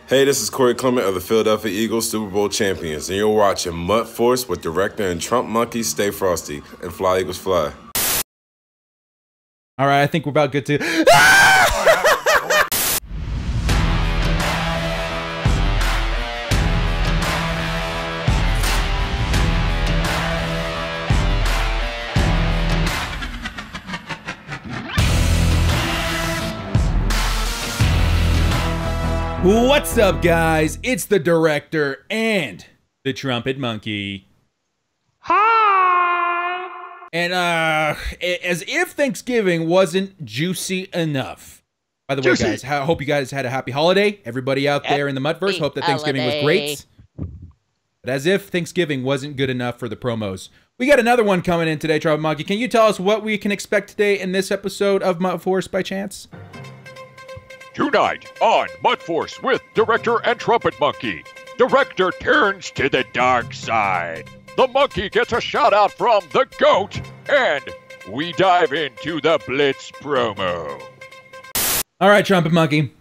Hey, this is Corey Clement of the Philadelphia Eagles, Super Bowl champions, and you're watching MUT Force with director and Trumpetmonkey. Stay frosty and fly, Eagles, fly. All right, I think we're about good to. What's up, guys? It's the director and the Trumpetmonkey. Hi! And as if Thanksgiving wasn't juicy enough. By the way, guys, I hope you guys had a happy holiday. Everybody out there in the Mudverse, hope that Thanksgiving was great. But as if Thanksgiving wasn't good enough for the promos, we got another one coming in today, Trumpetmonkey. Can you tell us what we can expect today in this episode of MUT Force by chance? Tonight on MUT Force with Director and Trumpetmonkey, Director turns to the dark side. The monkey gets a shout out from the GOAT, and we dive into the Blitz promo. All right, Trumpetmonkey.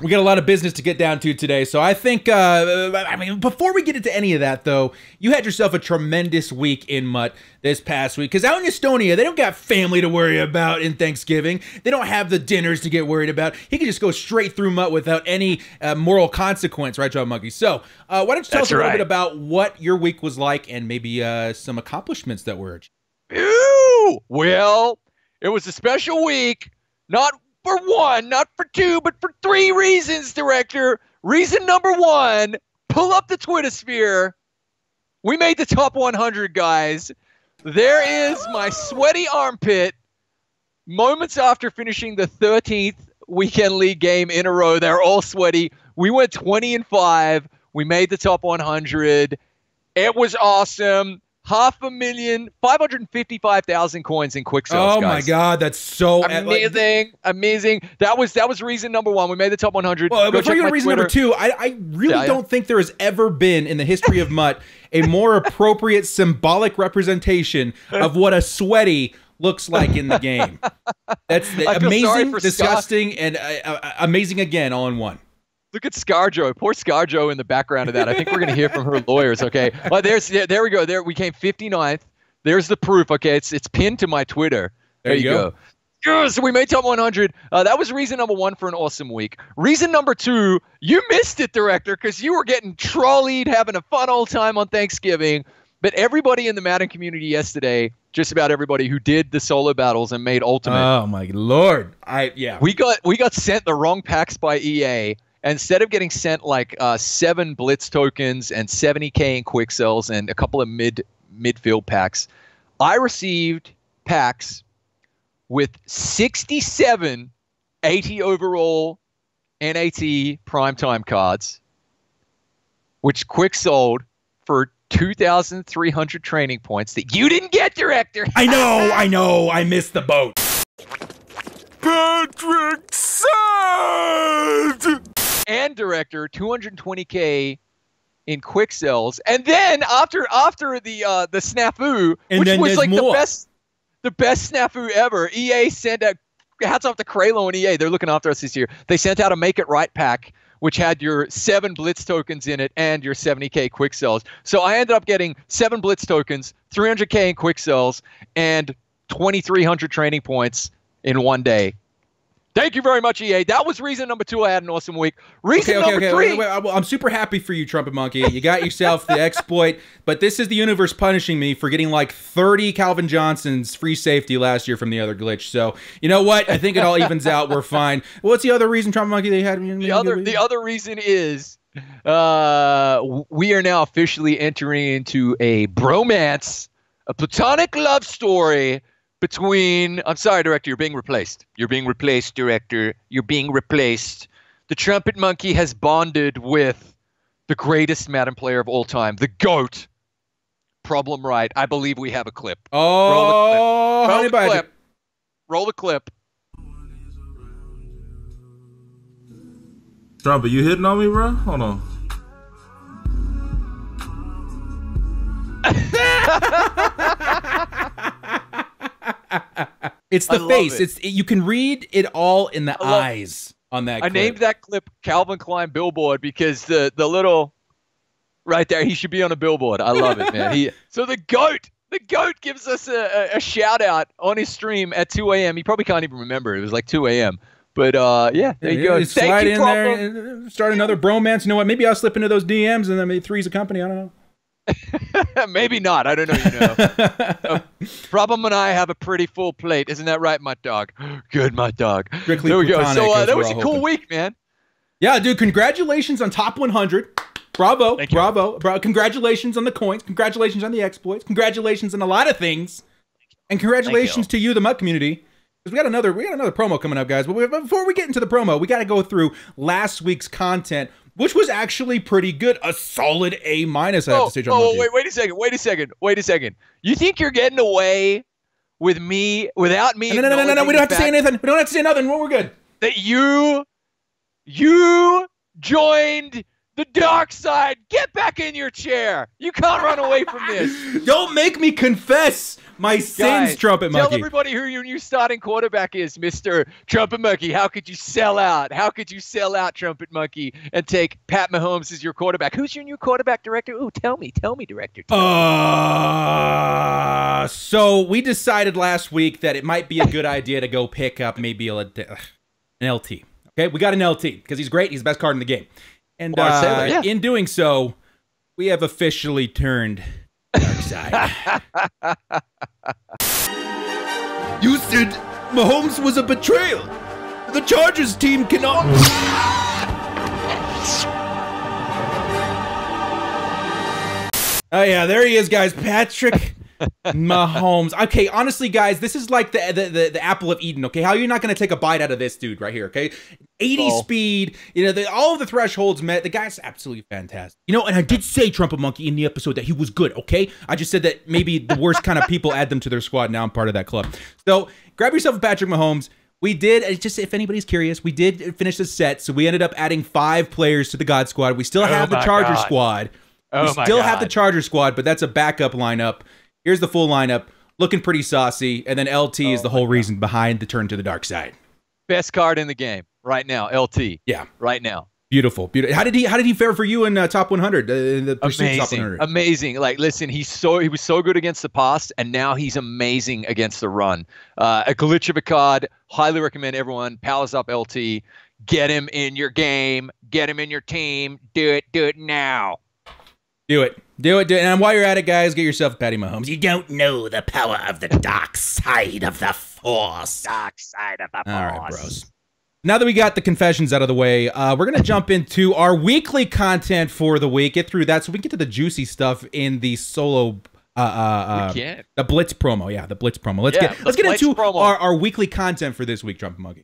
We got a lot of business to get down to today, so I think, before we get into any of that, though, you had yourself a tremendous week in MUT this past week, because out in Estonia, they don't got family to worry about in Thanksgiving. They don't have the dinners to get worried about. He can just go straight through MUT without any moral consequence, right, Trumpetmonkey? So, why don't you tell us a little bit about what your week was like and maybe some accomplishments that were achieved? Ooh! Well, it was a special week, not for one, not for two, but for three reasons, Director. Reason number one, pull up the Twitter sphere. We made the top 100, guys. There is my sweaty armpit moments after finishing the 13th weekend league game in a row. They're all sweaty. We went 20-5. We made the top 100. It was awesome. 555,000 coins in quick sales. Oh my God, that's so amazing! Amazing. That was reason number one. We made the top 100. Well, before you go to reason number two, I really don't think there has ever been in the history of MUT a more appropriate symbolic representation of what a sweaty looks like in the game. That's amazing, disgusting, and amazing again, all in one. Look at ScarJo. Poor ScarJo in the background of that. I think we're going to hear from her lawyers, okay? Well, there we go. There we came 59th. There's the proof, okay? It's pinned to my Twitter. There you go. Yes, we made top 100. That was reason number one for an awesome week. Reason number two, you missed it, Director, because you were getting trolleyed, having a fun old time on Thanksgiving. But everybody in the Madden community yesterday, just about everybody who did the solo battles and made Ultimate. Oh, my Lord. We got sent the wrong packs by EA. Instead of getting sent like 7 Blitz tokens and 70K in quick sells and a couple of midfield packs, I received packs with 67 80 overall NAT Primetime cards, which quick sold for 2,300 training points that you didn't get, Director. I know. I missed the boat. Patrick said! And Director, 220K in quick sells, and then after the snafu, which was like the best snafu ever. EA sent out, hats off to Kralo and EA. They're looking after us this year. They sent out a Make It Right pack, which had your 7 Blitz tokens in it and your 70K quick sells. So I ended up getting 7 Blitz tokens, 300K in quick sells, and 2,300 training points in one day. Thank you very much, EA. That was reason number two. I had an awesome week. Reason number three. Wait. I'm super happy for you, Trumpetmonkey. You got yourself the exploit, but this is the universe punishing me for getting like 30 Calvin Johnson's free safety last year from the other glitch. So, you know what? I think it all evens out. We're fine. What's the other reason, Trumpetmonkey, they had? The other reason is we are now officially entering into a bromance, a platonic love story between, I'm sorry, Director, you're being replaced. You're being replaced, Director. You're being replaced. The Trumpetmonkey has bonded with the greatest Madden player of all time, the GOAT. Problem right. I believe we have a clip. Oh, roll the clip. Roll the clip. Trumpet, you hitting on me, bro? Hold on. It's the face. You can read it all in the eyes. on that clip. I named that clip Calvin Klein Billboard because the little right there, he should be on a billboard. I love it, man. So the GOAT gives us a shout out on his stream at 2 a.m. He probably can't even remember. It was like 2 a.m. But yeah, there you go. Slide in there and start another bromance. You know what? Maybe I'll slip into those DMs and then maybe three's a company. I don't know. Maybe not. I don't know. Problem and I have a pretty full plate. Isn't that right, Mutt Dog? Good, Mutt Dog. Strictly there we go. platonic, So that was a cool week, man. Yeah, dude. Congratulations on top 100. Bravo. Bravo. Congratulations on the coins. Congratulations on the exploits. Congratulations on a lot of things. And congratulations to you, the MUT community. Because we got another promo coming up, guys. But before we get into the promo, we got to go through last week's content, which was actually pretty good. A solid A-, I have to say. Wait a second. You think you're getting away with me without me? No. We don't have to say anything. We don't have to say nothing. We're good. That you joined the dark side. Get back in your chair. You can't run away from this. Don't make me confess my sins, Trumpetmonkey. Tell everybody who your new starting quarterback is, Mr. Trumpetmonkey. How could you sell out? How could you sell out, Trumpetmonkey, and take Pat Mahomes as your quarterback? Who's your new quarterback director? Ooh, tell me, director. So we decided last week that it might be a good idea to go pick up maybe an LT. Okay, we got an LT because he's great. He's the best card in the game. And in doing so, we have officially turned dark side. You said Mahomes was a betrayal. The Chargers team cannot. Oh yeah, there he is, guys. Patrick Mahomes. Okay, honestly, guys, this is like the apple of Eden. Okay, how are you not going to take a bite out of this dude right here? Okay, 80 speed. You know, all of the thresholds met. The guy's absolutely fantastic. You know, and I did say Trumpetmonkey in the episode that he was good. Okay, I just said that maybe the worst kind of people add them to their squad. Now I'm part of that club. So grab yourself a Patrick Mahomes. We did, just if anybody's curious, we did finish the set. So we ended up adding 5 players to the God Squad. We still have the Charger Squad. We still have the Charger Squad, but that's a backup lineup. Here's the full lineup, looking pretty saucy, and then LT is the whole reason behind the turn to the dark side. Best card in the game right now, LT. Yeah, right now. Beautiful. How did he fare for you in top 100? The pursuit top 100. Amazing. Like, listen, he was so good against the pass, and now he's amazing against the run. A glitch of a card. Highly recommend everyone powers up LT. Get him in your game. Get him in your team. Do it now. Do it. And while you're at it, guys, get yourself a Patty Mahomes. You don't know the power of the dark side of the force. Dark side of the force. All right, bros. Now that we got the confessions out of the way, we're going to jump into our weekly content for the week. Get through that so we can get to the juicy stuff in the solo the Blitz promo. Yeah, the Blitz promo. Let's get into our weekly content for this week, Trumpetmonkey.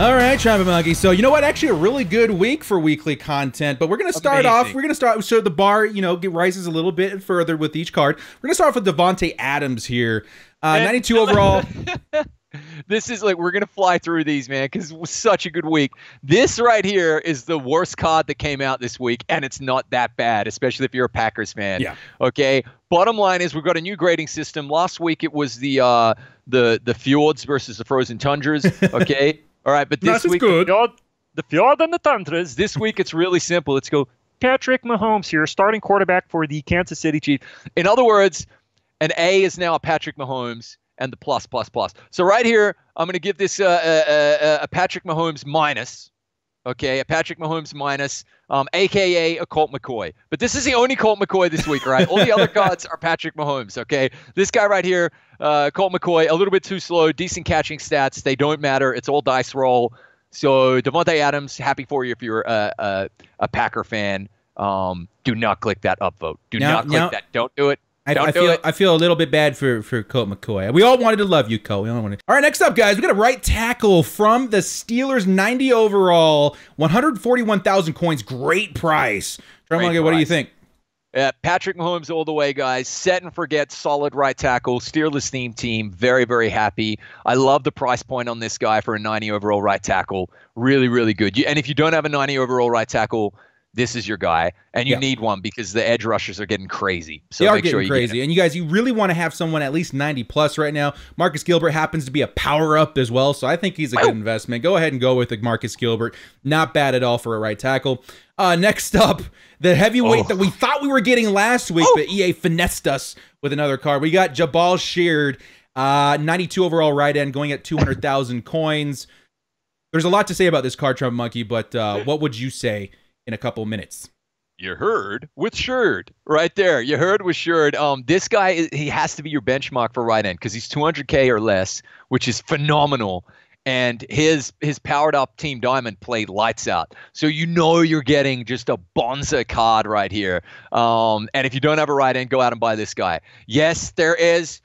All right, Trumpetmonkey. So you know what? Actually, a really good week for weekly content. But we're going to start off. We're going to start. So the bar, rises a little bit further with each card. We're going to start off with Davante Adams here, 92 overall. This is like, we're going to fly through these, man, because it was such a good week. This right here is the worst card that came out this week, and it's not that bad, especially if you're a Packers fan. Yeah. Okay. Bottom line is we've got a new grading system. Last week it was the fjords versus the frozen tundras. Okay. All right, but this week, the fjord and the tundras. This week, it's really simple. Let's go Patrick Mahomes here, starting quarterback for the Kansas City Chiefs. In other words, an A is now a Patrick Mahomes and the plus. So right here, I'm going to give this a Patrick Mahomes minus. Okay, a Patrick Mahomes minus, a.k.a. a Colt McCoy. But this is the only Colt McCoy this week, right? All the other cards are Patrick Mahomes, okay? This guy right here, Colt McCoy, a little bit too slow, decent catching stats. They don't matter. It's all dice roll. So Davante Adams, happy for you if you're a Packer fan. Do not click that upvote. Do not click that. Don't do it. I feel a little bit bad for Colt McCoy. We all wanted to love you, Colt. All right, next up, guys, we got a right tackle from the Steelers, 90 overall, 141,000 coins. Great price. Trumpetmonkey, what do you think? Patrick Mahomes all the way, guys. Set and forget, solid right tackle. Steelers theme team. Very, very happy. I love the price point on this guy for a 90 overall right tackle. Really, really good. And if you don't have a 90 overall right tackle, this is your guy, and you need one because the edge rushers are getting crazy. So they are make getting sure you crazy. And you guys, you really want to have someone at least 90 plus right now. Marcus Gilbert happens to be a power up as well, so I think he's a good investment. Go ahead and go with the Marcus Gilbert. Not bad at all for a right tackle. Next up, the heavyweight that we thought we were getting last week, but EA finessed us with another card. We got Jabal Sheard, 92 overall right end, going at 200,000 coins. There's a lot to say about this card, Trumpetmonkey, but what would you say in a couple minutes? You heard with Sheard right there. You heard with Sheard. This guy, he has to be your benchmark for right end because he's 200K or less, which is phenomenal. And his powered up Team Diamond played lights out. So you know you're getting just a bonza card right here. And if you don't have a right end, go out and buy this guy. Yes, there is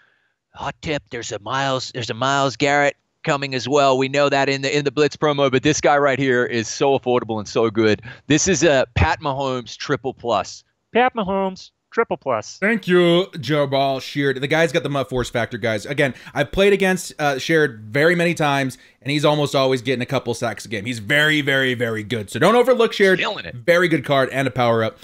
hot tip. There's a Miles Garrett coming as well. We know that in the Blitz promo, but this guy right here is so affordable and so good. This is a Pat Mahomes triple plus. Pat Mahomes triple plus. Thank you, Jabal Sheard. The guy's got the MUT force factor, guys. Again, I've played against Sheard very many times, and he's almost always getting a couple sacks a game. He's very, very, very good. So don't overlook Sheard. Killing it. Very good card and a power up.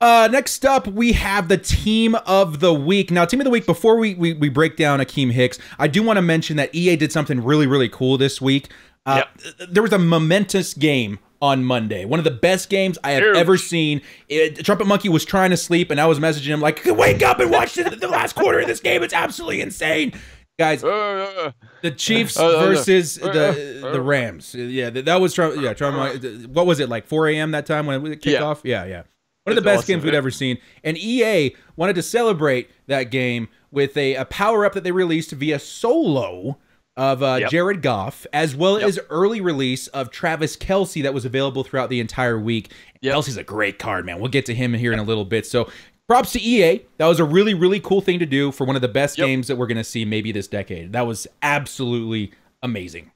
Next up, we have the Team of the Week. Now, Team of the Week, before we break down Akeem Hicks, I do want to mention that EA did something really, really cool this week. There was a momentous game on Monday. One of the best games I have ever seen. Trumpetmonkey was trying to sleep, and I was messaging him like, wake up and watch the last quarter of this game. It's absolutely insane. Guys, the Chiefs versus the Rams. Yeah, that was Trump. Yeah, Trump. What was it, like 4 a.m. that time when it kicked off? Yeah. One of the best games we'd ever seen. And EA wanted to celebrate that game with a power-up that they released via solo of Jared Goff, as well as early release of Travis Kelce that was available throughout the entire week. Kelce's a great card, man. We'll get to him here in a little bit. So props to EA. That was a really, really cool thing to do for one of the best games that we're going to see maybe this decade. That was absolutely amazing.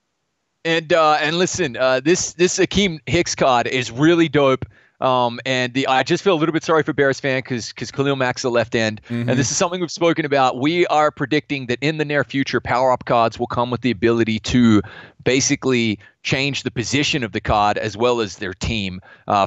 And listen, this Akeem Hicks card is really dope. I just feel a little bit sorry for Bears fan because Khalil Mack's the left end. And this is something we've spoken about. We are predicting that in the near future, power-up cards will come with the ability to basically change the position of the card as well as their team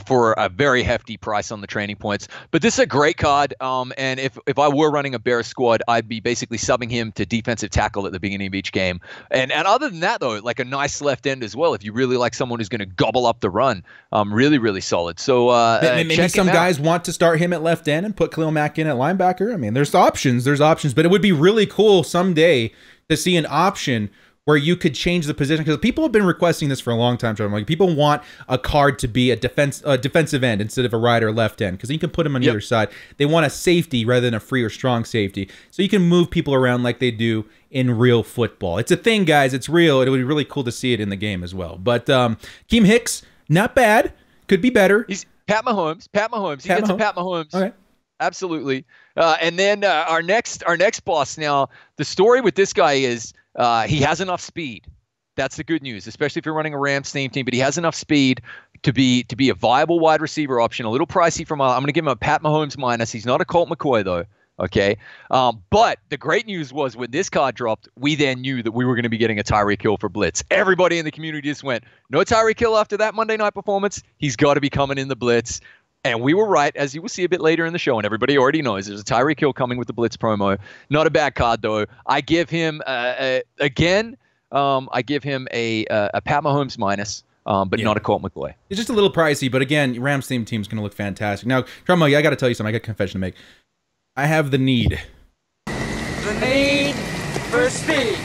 for a very hefty price on the training points. But this is a great card. And if I were running a Bears squad, I'd be basically subbing him to defensive tackle at the beginning of each game. And other than that, though, like a nice left end as well. If you really like someone who's going to gobble up the run, really, really solid. So maybe some guys want to start him at left end and put Khalil Mack in at linebacker. I mean, there's options, but it would be really cool someday to see an option where you could change the position, because people have been requesting this for a long time. Like, people want a card to be a defensive end instead of a right or left end, because you can put them on either side. They want a safety rather than a free or strong safety, so you can move people around like they do in real football. It's a thing, guys. It's real. It would be really cool to see it in the game as well. But Akeem Hicks, not bad. Could be better. He's Pat Mahomes. He gets a Pat Mahomes. Okay. Absolutely. And then our next boss. Now, the story with this guy is he has enough speed. That's the good news, especially if you're running a Rams team. But he has enough speed to be a viable wide receiver option. A little pricey I'm going to give him a Pat Mahomes minus. He's not a Colt McCoy though. Okay. But the great news was when this card dropped, we then knew that we were going to be getting a Tyreek Hill for Blitz. Everybody in the community just went, no Tyreek Hill after that Monday night performance. He's got to be coming in the Blitz. And we were right, as you will see a bit later in the show, and everybody already knows there's a Tyreek Hill coming with the Blitz promo. Not a bad card, though. I give him, I give him a Pat Mahomes minus, but not a Colt McCoy. It's just a little pricey, but again, Rams team's going to look fantastic. Now, Trumpetmonkey, I got to tell you something. I got a confession to make. I have the need. The need for speed.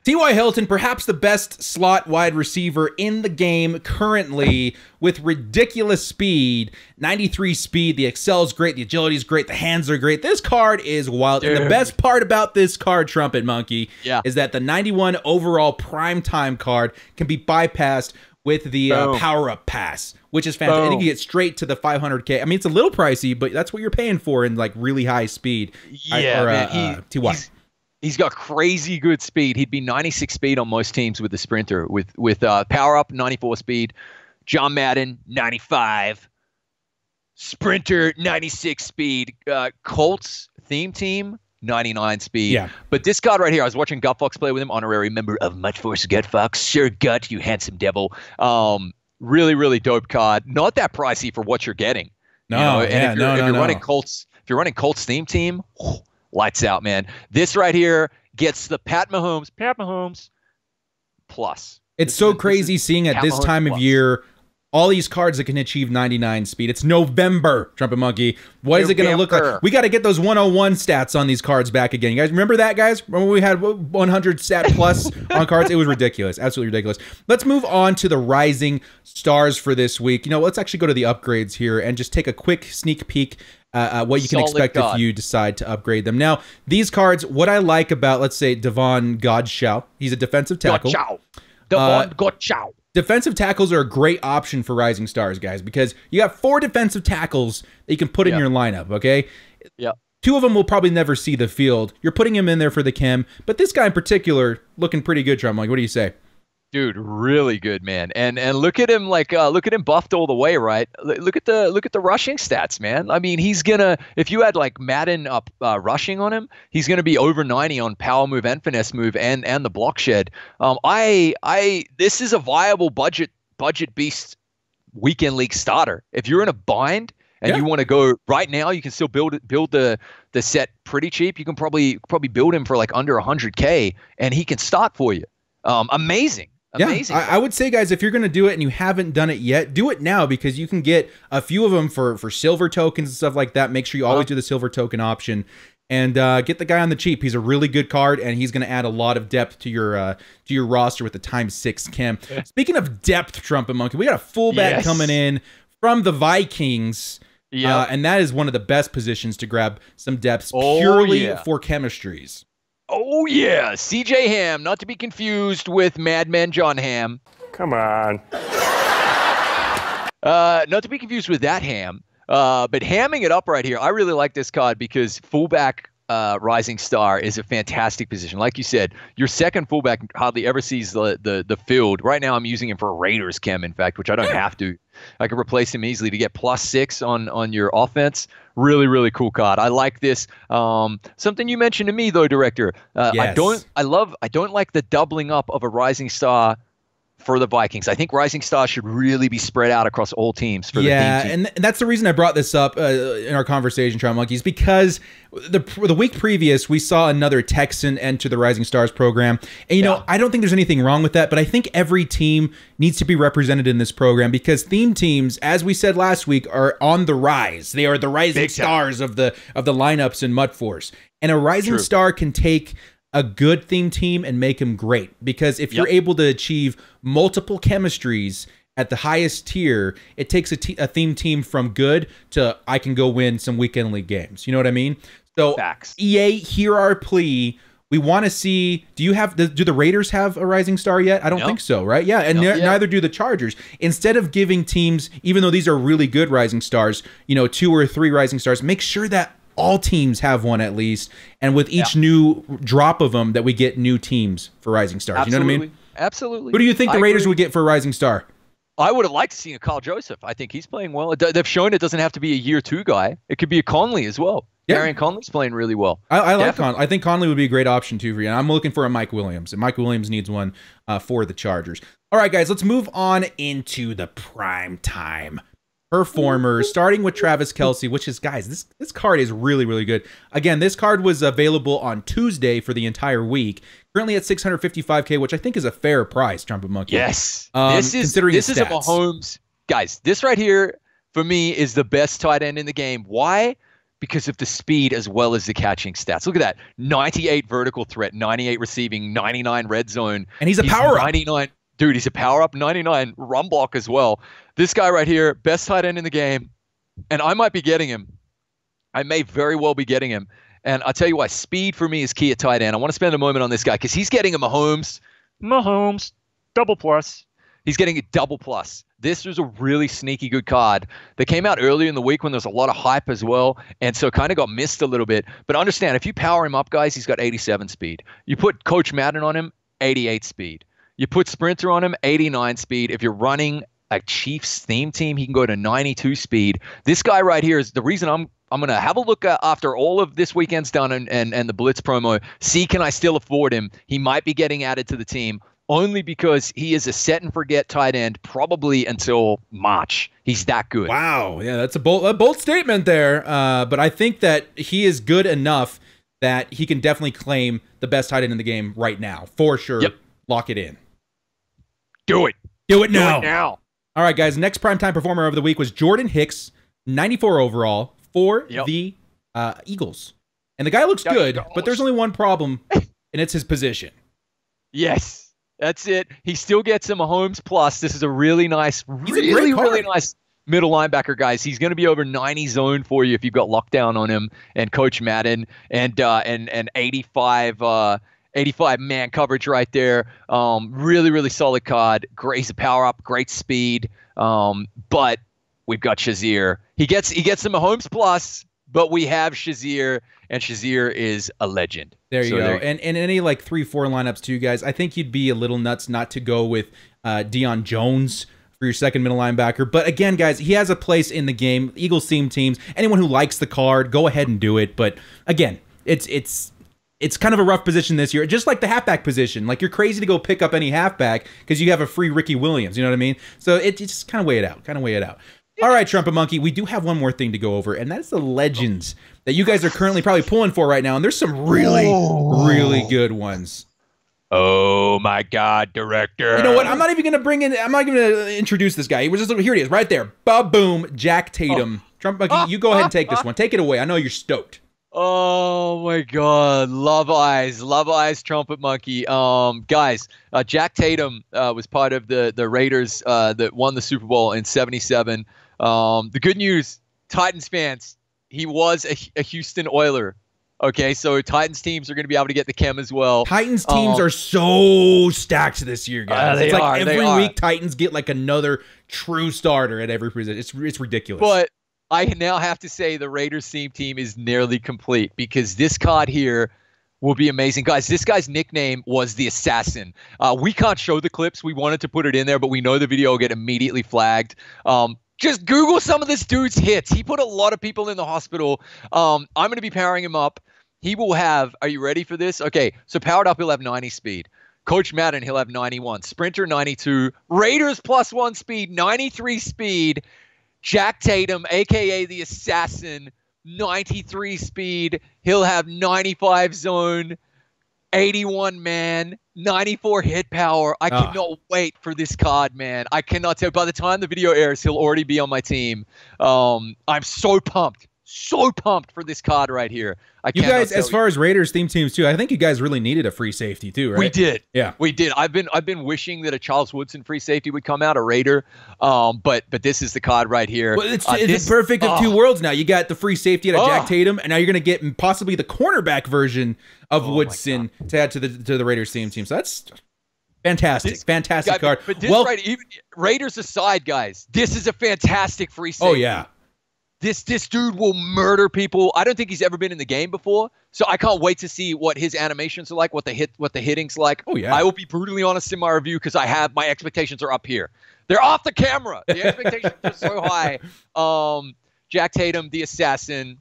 T.Y. Hilton, perhaps the best slot wide receiver in the game currently, with ridiculous speed, 93 speed. The accel's great, the agility's great, the hands are great. This card is wild. And the best part about this card, Trumpetmonkey, is that the 91 overall Primetime card can be bypassed with the power-up pass, which is fantastic. I think you get straight to the 500K. I mean, it's a little pricey, but that's what you're paying for in like really high speed. T.Y. He's got crazy good speed. He'd be 96 speed on most teams with the sprinter. With power up, 94 speed. John Madden, 95. Sprinter, 96 speed. Colts theme team, 99 speed. Yeah. But this card right here, I was watching Gut Fox play with him, honorary member of Much Force Gut Fox. Sure, Gut, you handsome devil. Really, really dope card. Not that pricey for what you're getting. No, if you're running Colts theme team, lights out, man. This right here gets the Pat Mahomes plus. It's so crazy seeing at this time of year all these cards that can achieve 99 speed. It's November, Trumpetmonkey. What is it going to look like? We got to get those 101 stats on these cards back again. You guys remember that, guys? Remember when we had 100 stat plus on cards? It was ridiculous. Absolutely ridiculous. Let's move on to the Rising Stars for this week. Let's actually go to the upgrades here and just take a quick sneak peek what you can expect if you decide to upgrade them. Now, these cards, what I like about, let's say, Devon Godchow, he's a defensive tackle. Devon Godchow. Defensive tackles are a great option for Rising Stars, guys, because you got 4 defensive tackles that you can put in your lineup, okay? Yeah. 2 of them will probably never see the field. You're putting him in there for the chem, but this guy in particular, looking pretty good, Trump. Like, what do you say? Dude, really good, man. And look at him, look at him buffed all the way, right? Look at the rushing stats, man. I mean, he's gonna, if you had like Madden up rushing on him, he's gonna be over 90 on power move and finesse move and the block shed. This is a viable budget beast weekend league starter. If you're in a bind and you want to go right now, you can still build the set pretty cheap. You can probably build him for like under 100K, and he can start for you. Amazing. Amazing. Yeah, I would say, guys, if you're going to do it and you haven't done it yet, do it now, because you can get a few of them for silver tokens and stuff like that. Make sure you always do the silver token option, and get the guy on the cheap. He's a really good card, and he's going to add a lot of depth to your roster with the ×6 chem. Speaking of depth, Trumpetmonkey, we got a fullback coming in from the Vikings. And that is one of the best positions to grab some depths purely for chemistries. Oh, yeah. CJ Ham, not to be confused with Madman John Ham. Come on. Not to be confused with that Ham. But hamming it up right here, I really like this card because fullback Rising Star is a fantastic position. Like you said, your second fullback hardly ever sees the field. Right now I'm using him for Raiders chem, in fact, which I don't have to. I can replace him easily to get +6 on your offense. Really, really cool card. I like this. Something you mentioned to me though, Director. I don't like the doubling up of a Rising Star for the Vikings. I think Rising Star should really be spread out across all teams for the theme team. And that's the reason I brought this up in our conversation, Trumpetmonkeys, because the week previous we saw another Texan enter the Rising Stars program. And, you know, I don't think there's anything wrong with that, but I think every team needs to be represented in this program because theme teams, as we said last week, are on the rise. They are the rising stars of the lineups in MUT Force. And a Rising Star can take a good theme team and make them great, because if you're able to achieve multiple chemistries at the highest tier, it takes a theme team from good to I can go win some weekend league games. You know what I mean? So EA, hear our plea. We want to see, do the Raiders have a Rising Star yet? I don't think so, right? Yeah, and neither do the Chargers. Instead of giving teams, even though these are really good Rising Stars, you know, 2 or 3 Rising Stars, make sure that all teams have one at least, and with each new drop of them that we get new teams for Rising Stars. You know what I mean? Absolutely. Who do you think the Raiders would get for a Rising Star? I would have liked to see a Kyle Joseph. I think he's playing well. They've shown it doesn't have to be a year 2 guy. It could be a Conley as well. Darian Conley's playing really well. I like Conley. I think Conley would be a great option too for you. And I'm looking for a Mike Williams, and Mike Williams needs one for the Chargers. All right, guys, let's move on into the prime time performers, starting with Travis Kelce, which is, guys, this card is really, really good. Again, this card was available on Tuesday for the entire week, currently at 655K, which I think is a fair price, Trumpetmonkey. Yes. This is a Mahomes. Guys, this right here, for me, is the best tight end in the game. Why? Because of the speed as well as the catching stats. Look at that. 98 vertical threat, 98 receiving, 99 red zone. And he's a power-up. 99. Dude, he's a power-up, 99 run block as well. This guy right here, best tight end in the game, and I might be getting him. I may very well be getting him. And I'll tell you why. Speed for me is key at tight end. I want to spend a moment on this guy because he's getting a Mahomes. Double plus. He's getting a double plus. This was a really sneaky good card that came out earlier in the week when there's a lot of hype as well, and so kind of got missed a little bit. But understand, if you power him up, guys, he's got 87 speed. You put Coach Madden on him, 88 speed. You put Sprinter on him, 89 speed. If you're running a Chiefs theme team, he can go to 92 speed. This guy right here is the reason I'm going to have a look after all of this weekend's done and the Blitz promo. See, can I still afford him? He might be getting added to the team. only because he is a set and forget tight end probably until March. He's that good. Wow. Yeah, that's a bold statement there. But I think that he is good enough that he can definitely claim the best tight end in the game right now. For sure. Yep. Lock it in. Do it. Do it now. Do it now. All right, guys. Next primetime performer of the week was Jordan Hicks, 94 overall for the Eagles. And the guy looks good, but there's only one problem, and it's his position. Yes, that's it. He still gets him a Mahomes plus. This is a really nice, really nice middle linebacker, guys. He's going to be over 90 zone for you if you've got lockdown on him and Coach Madden and 85 man coverage right there. Really solid card. Great, he's a power up, great speed. But we've got Shazier. He gets him a Mahomes plus, but we have Shazier. And Shazier is a legend. There you go. And in any like 3-4 lineups too, guys, I think you'd be a little nuts not to go with Deion Jones for your second middle linebacker. But again, guys, he has a place in the game. Eagles theme teams. Anyone who likes the card, go ahead and do it. But again, it's kind of a rough position this year, just like the halfback position. Like, you're crazy to go pick up any halfback because you have a free Ricky Williams. You know what I mean? So it's just kind of weigh it out. All right, Trumpetmonkey, we do have one more thing to go over, and that's the legends that you guys are currently probably pulling for right now, and there's some really good ones. Oh my God, director! You know what? I'm not even gonna introduce this guy. Here it is, right there. Ba-boom, Jack Tatum. Trumpetmonkey, you go ahead and take this one. Take it away. I know you're stoked. Oh my God, love eyes, Trumpetmonkey. Guys, Jack Tatum was part of the Raiders that won the Super Bowl in '77. The good news, Titans fans, he was a Houston Oiler. Okay, so Titans teams are going to be able to get the chem as well. Titans teams are so stacked this year, guys. It's like every week Titans get like another true starter at every position. It's ridiculous. But I now have to say the Raiders team is nearly complete because this card here will be amazing. Guys, this guy's nickname was the Assassin. We can't show the clips. We wanted to put it in there, but we know the video will get immediately flagged. Just Google some of this dude's hits. He put a lot of people in the hospital. I'm going to be powering him up. He will have, are you ready for this? Okay, so powered up, he'll have 90 speed. Coach Madden, he'll have 91. Sprinter, 92. Raiders +1 speed, 93 speed. Jack Tatum, a.k.a. the Assassin, 93 speed. He'll have 95 zone, 81 man, 94 hit power. I cannot wait for this card, man. I cannot tell. By the time the video airs, he'll already be on my team. I'm so pumped. So pumped for this card right here. You guys, as far as Raiders theme teams too, I think you guys really needed a free safety too, right? We did. Yeah, we did. I've been wishing that a Charles Woodson free safety would come out, a Raider. But this is the card right here. Well, it's perfect of two worlds now. You got the free safety out of Jack Tatum, and now you're going to get possibly the cornerback version of Woodson to add to the Raiders theme team. So that's fantastic. Fantastic card. But this even Raiders aside, guys, this is a fantastic free safety. Oh yeah. This dude will murder people. I don't think he's ever been in the game before, so I can't wait to see what his animations are like, what the hitting's like. Oh yeah. I will be brutally honest in my review because my expectations are up here. They're off the camera. The expectations are so high. Jack Tatum, the Assassin.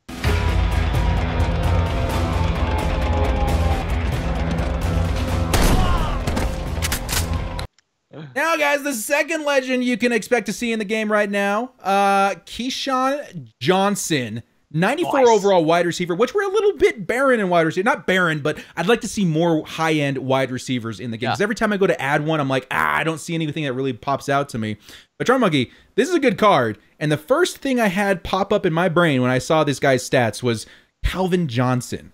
Now, guys, the second legend you can expect to see in the game right now, Keyshawn Johnson, 94 overall wide receiver, which we're a little bit barren in wide receiver. Not barren, but I'd like to see more high-end wide receivers in the game. Because every time I go to add one, I'm like, I don't see anything that really pops out to me. But Trumpetmonkey, this is a good card. And the first thing I had pop up in my brain when I saw this guy's stats was Calvin Johnson.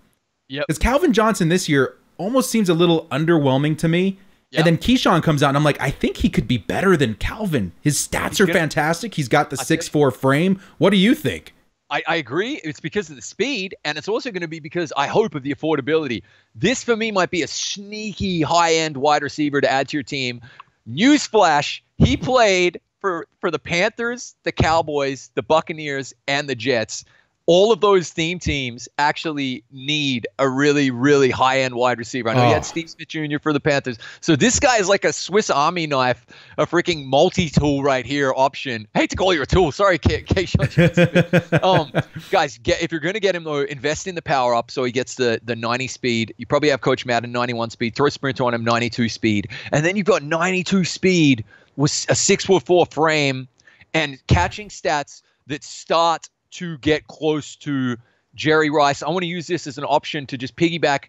Yep. Because Calvin Johnson this year almost seems a little underwhelming to me. Yep. And then Keyshawn comes out, and I'm like, I think he could be better than Calvin. His stats are fantastic. He's got the 6'4" frame. What do you think? I agree. It's because of the speed, and it's also going to be because I hope of the affordability. This, for me, might be a sneaky high-end wide receiver to add to your team. Newsflash, he played for the Panthers, the Cowboys, the Buccaneers, and the Jets. all of those theme teams actually need a really, really high-end wide receiver. I know you had Steve Smith Jr. for the Panthers. So this guy is like a Swiss Army knife, a freaking multi-tool right here option. I hate to call you a tool. Sorry, Keyshawn Johnson. Guys, if you're going to get him, though, invest in the power up so he gets the 90 speed. You probably have Coach Madden 91 speed. Throw a sprinter on him, 92 speed. And then you've got 92 speed with a 6'4" frame and catching stats that start to get close to Jerry Rice. I want to use this as an option to just piggyback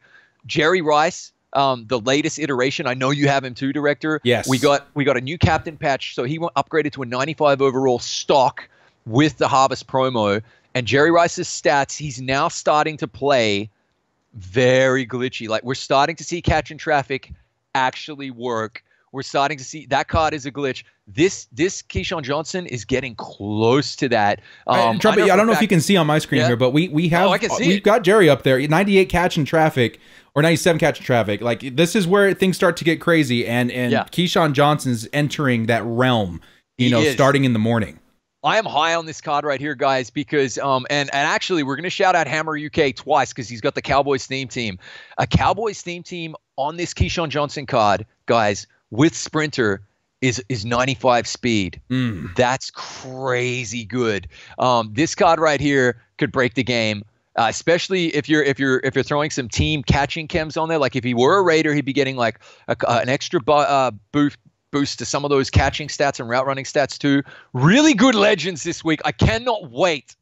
Jerry Rice, the latest iteration. I know you have him too, Director. Yes. We got a new captain patch, so he upgraded to a 95 overall stock with the Harvest promo. And Jerry Rice's stats, he's now starting to play very glitchy. Like, we're starting to see catch and traffic actually work. We're starting to see that card is a glitch. This Keyshawn Johnson is getting close to that. Trumpet, I don't know if you can see on my screen here, but we have we've got Jerry up there, 98 catch and traffic or 97 catch and traffic. Like, this is where things start to get crazy, and Keyshawn Johnson's entering that realm. Starting in the morning. I am high on this card right here, guys, because and actually we're going to shout out Hammer UK twice because he's got the Cowboys theme team. A Cowboys theme team on this Keyshawn Johnson card, guys, with Sprinter is 95 speed. That's crazy good. This card right here could break the game, especially if you're throwing some team catching chems on there. Like, if he were a Raider, he'd be getting like an extra boost to some of those catching stats and route running stats too. Really good legends this week. I cannot wait.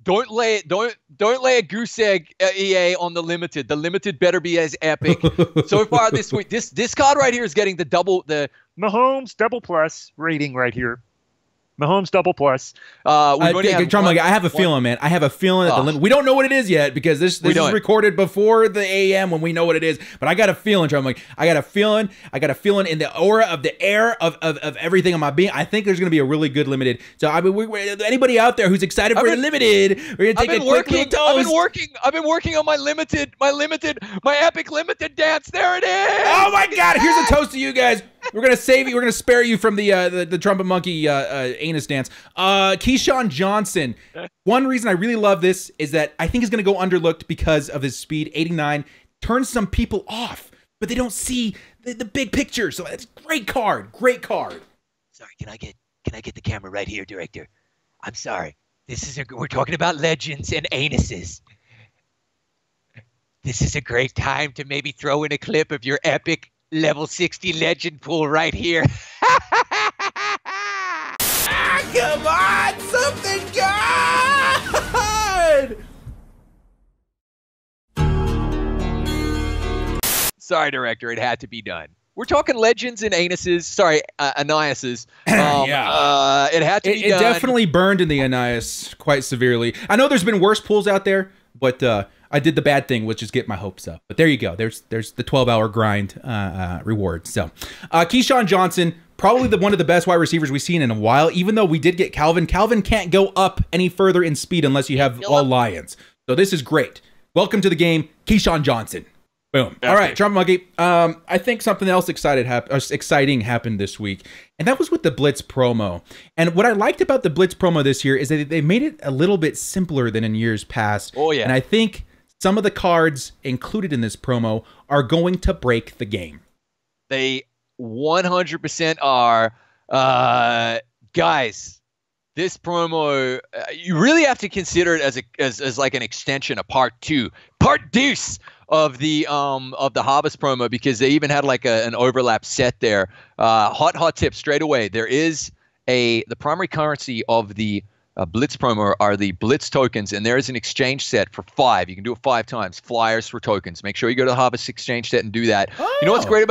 Don't lay a goose egg, EA, on the limited. The limited better be as epic. So far this week, this card right here is getting the Mahomes double plus rating right here. Mahomes double plus. I have a feeling, man. I have a feeling that the limit. We don't know what it is yet because this is recorded before the AM when we know what it is. But I got a feeling, I got a feeling in the aura of the air of everything on my being. I think there's going to be a really good limited. So I mean, anybody out there who's excited for the limited, we're going to take a quick little toast. I've been working on my epic limited dance. There it is. Oh my God! Here's a toast to you guys. We're gonna save you. We're gonna spare you from the Trumpet Monkey anus dance. Keyshawn Johnson. One reason I really love this is that I think he's gonna go underlooked because of his speed. 89 turns some people off, but they don't see the big picture. So it's great card. Great card. Sorry, can I get the camera right here, Director? I'm sorry. We're talking about legends and anuses. This is a great time to maybe throw in a clip of your epic level 60 legend pool right here. Come on, something good! Sorry, Director, it had to be done. We're talking legends and anuses. Sorry, aniases. It had to be done. It definitely burned in the anias quite severely. I know there's been worse pools out there, but I did the bad thing, which is get my hopes up. But there you go. There's the 12-hour grind reward. So Keyshawn Johnson, probably one of the best wide receivers we've seen in a while, even though we did get Calvin. Calvin can't go up any further in speed unless you have all Lions. So this is great. Welcome to the game, Keyshawn Johnson. Boom. All right, Trumpet Monkey. I think something else exciting happened this week, and that was with the Blitz promo. And what I liked about the Blitz promo this year is that they made it a little bit simpler than in years past. Oh, yeah. And I think some of the cards included in this promo are going to break the game. They 100% are. Guys, this promo, you really have to consider it as like an extension, a part two of the Harvest promo, because they even had like an overlap set there. Hot tip straight away. There is the primary currency of the Blitz promo are the Blitz tokens, and there is an exchange set for 5. You can do it 5 times. Flyers for tokens. Make sure you go to the Harvest exchange set and do that. Oh. You know what's great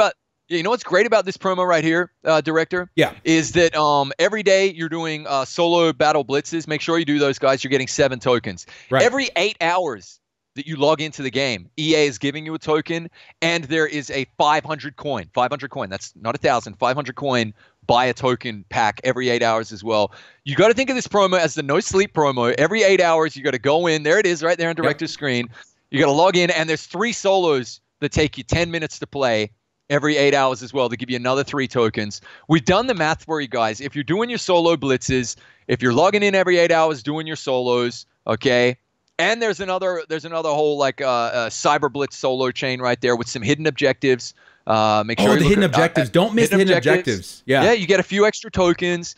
about this promo right here, Director? Yeah. Is that every day you're doing solo battle blitzes. Make sure you do those, guys. You're getting 7 tokens. Right. Every 8 hours that you log into the game, EA is giving you a token, and there is a 500 coin. 500 coin. That's not 1,000. 500 coin. Buy a token pack every 8 hours as well. You got to think of this promo as the no sleep promo. Every 8 hours, you got to go in. There it is, right there on Director's screen. You got to log in, and there's 3 solos that take you 10 minutes to play every 8 hours as well to give you another 3 tokens. We've done the math for you guys. If you're doing your solo blitzes, if you're logging in every 8 hours doing your solos, okay, And there's another whole like Cyber Blitz solo chain right there with some hidden objectives. Make sure the hidden objectives. Don't miss the hidden objectives. Yeah, you get a few extra tokens.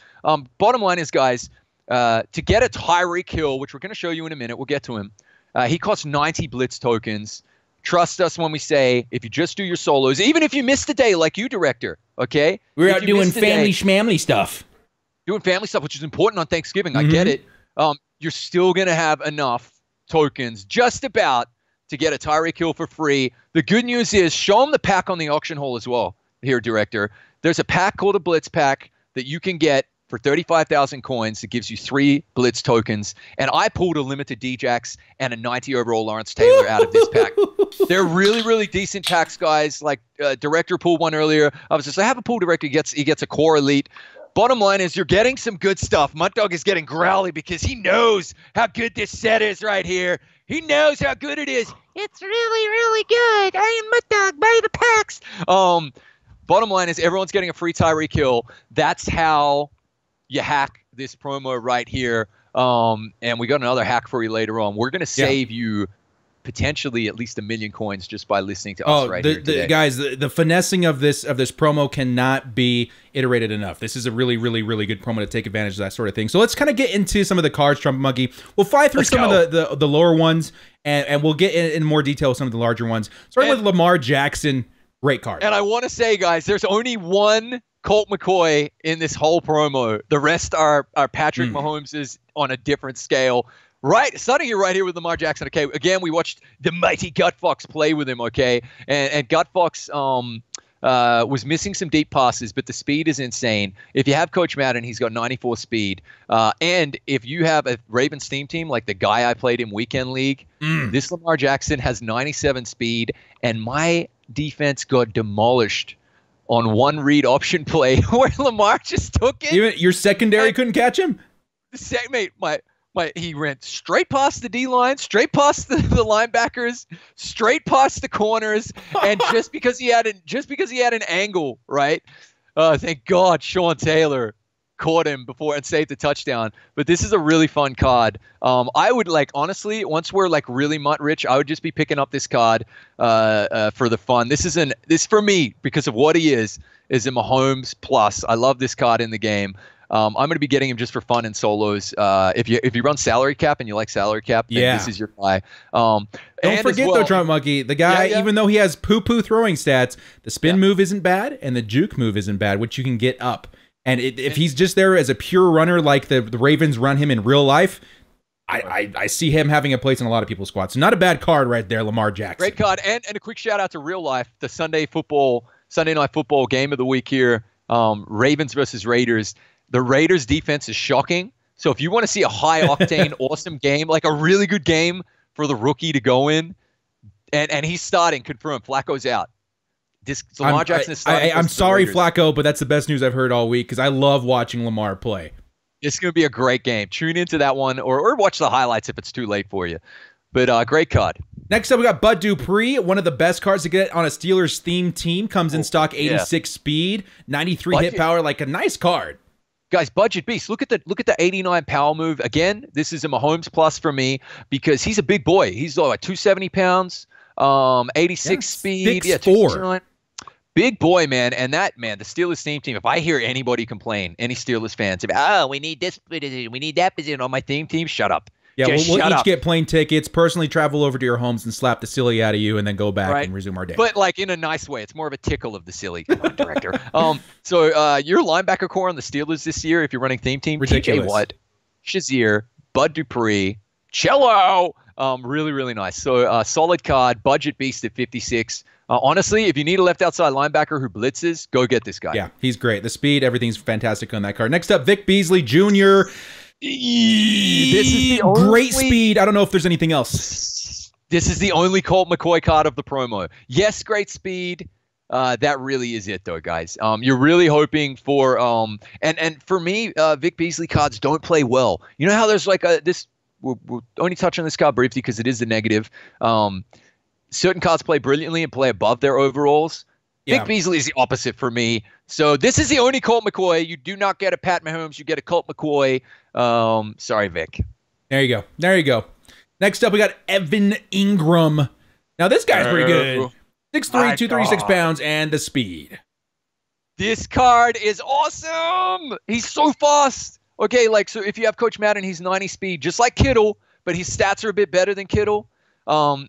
Bottom line is, guys, to get a Tyreek Hill, which we're going to show you in a minute, we'll get to him. He costs 90 Blitz tokens. Trust us when we say, if you just do your solos, even if you missed a day like you, Director, okay? We're out doing family schmamly stuff. Doing family stuff, which is important on Thanksgiving. I get it. You're still going to have enough tokens just about to get a Tyreek Hill for free. The good news is, show them the pack on the auction hole as well here, Director. There's a pack called a Blitz pack that you can get for 35,000 coins. That gives you 3 Blitz tokens. And I pulled a limited Djax and a 90 overall Lawrence Taylor out of this pack. They're really, really decent packs, guys. Like Director pulled one earlier. I was just like, have a pull Director. He gets a core elite. Bottom line is, you're getting some good stuff. Mutt Dog is getting growly because he knows how good this set is right here. He knows how good it is. It's really, really good. I am Mutt Dog. Buy the packs. Bottom line is, everyone's getting a free Tyreek Hill. That's how you hack this promo right here. And we got another hack for you later on. We're going to save you potentially at least 1 million coins just by listening to us right here today. Guys, the finessing of this promo cannot be iterated enough. This is a really, really, really good promo to take advantage of that sort of thing. So let's kind of get into some of the cards, Trumpetmonkey. We'll fly through some of the lower ones, and we'll get in more detail with some of the larger ones. Starting with Lamar Jackson, great card. And I want to say, guys, there's only one Colt McCoy in this whole promo. The rest are Patrick Mahomes is on a different scale. Right, starting here right here with Lamar Jackson. Okay, again, we watched the mighty Gutfox play with him. Okay, and Gutfox was missing some deep passes, but the speed is insane. If you have Coach Madden, he's got 94 speed. And if you have a Ravens team like the guy I played in Weekend League, this Lamar Jackson has 97 speed, and my defense got demolished on one read option play where Lamar just took it. Even your secondary couldn't catch him? He ran straight past the D-line, straight past the linebackers, straight past the corners, and just because he had an angle, right? Thank God Sean Taylor caught him before and saved the touchdown. But this is a really fun card. I would honestly, once we're really MUT rich, I would just be picking up this card for the fun. This for me, because of what he is a Mahomes plus. I love this card in the game. I'm going to be getting him just for fun in solos. If you run salary cap and you like salary cap, then this is your guy. Don't forget though, Trumpetmonkey, the guy, even though he has poo-poo throwing stats, the spin move isn't bad and the juke move isn't bad, which you can get up. And if he's just there as a pure runner like the Ravens run him in real life, I see him having a place in a lot of people's squads. So not a bad card right there, Lamar Jackson. Great card. And a quick shout out to Real Life, the Sunday Night Football game of the week here, Ravens versus Raiders. The Raiders defense is shocking. So if you want to see a high-octane, awesome game, like a really good game for the rookie to go in, and he's starting, confirmed, Flacco's out. Lamar Jackson is starting. I'm sorry, Flacco, but that's the best news I've heard all week because I love watching Lamar play. It's going to be a great game. Tune into that one or watch the highlights if it's too late for you. But great card. Next up, we got Bud Dupree, one of the best cards to get on a Steelers-themed team. Comes in stock, 86 speed, 93 hit power, like a nice card. Guys, budget beast. Look at the 89 power move. Again, this is a Mahomes plus for me because he's a big boy. He's like 270 pounds, 86 speed. 6'4". Big boy, man. And the Steelers team, if I hear anybody complain, any Steelers fans, we need this position, we need that position on my team, shut up. Yeah, we'll each get plane tickets, personally travel over to your homes and slap the silly out of you and then go back and resume our day. But in a nice way. It's more of a tickle of the silly. Come on, Director. So your linebacker core on the Steelers this year, if you're running theme team, ridiculous. TJ Watt, Shazier, Bud Dupree, Cello. Really, really nice. So solid card, budget beast at 56. Honestly, if you need a left outside linebacker who blitzes, go get this guy. Yeah, he's great. The speed, everything's fantastic on that card. Next up, Vic Beasley Jr., This is the great speed. I don't know if there's anything else. This is the only Colt McCoy card of the promo. Yes, great speed. That really is it, though, guys. You're really hoping for and for me, Vic Beasley cards don't play well. You know how there's this. We'll only touch on this card briefly because it is the negative. Certain cards play brilliantly and play above their overalls. Vic Beasley is the opposite for me. So this is the only Colt McCoy. You do not get a Pat Mahomes. You get a Colt McCoy. Sorry, Vic. There you go. Next up, we got Evan Ingram. Now, this guy's pretty good. 6'3", 236 pounds, and the speed. This card is awesome. He's so fast. Okay, like, so if you have Coach Madden, he's 90 speed, just like Kittle, but his stats are a bit better than Kittle. Man,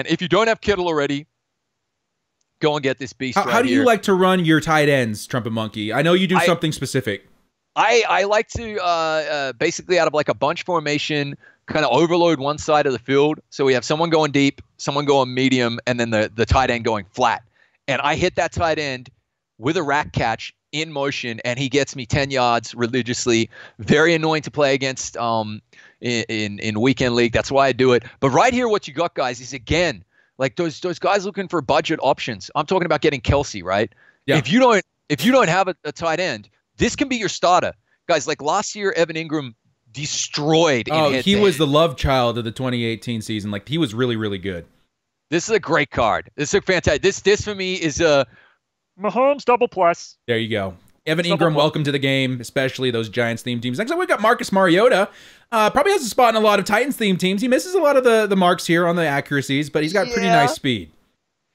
if you don't have Kittle already, go and get this beast right here. How do you like to run your tight ends, Trumpetmonkey? I know you do something specific. I like to basically out of like a bunch formation, kind of overload one side of the field. So we have someone going deep, someone going medium, and then the tight end going flat. And I hit that tight end with a rack catch in motion, and he gets me 10 yards religiously. Very annoying to play against in weekend league. That's why I do it. But right here, what you got, guys, is again like those guys looking for budget options. I'm talking about getting Kelsey, right? Yeah. If you don't have a tight end, this can be your starter, guys. Like last year, Evan Ingram destroyed. He was the love child of the 2018 season. Like he was really, really good. This is a great card. This is a fantastic. This for me is a Mahomes double plus. There you go. Evan Ingram, welcome to the game, especially those Giants themed teams. Next up, we got Marcus Mariota. Probably has a spot in a lot of Titans themed teams. He misses a lot of the marks here on the accuracies, but he's got pretty nice speed.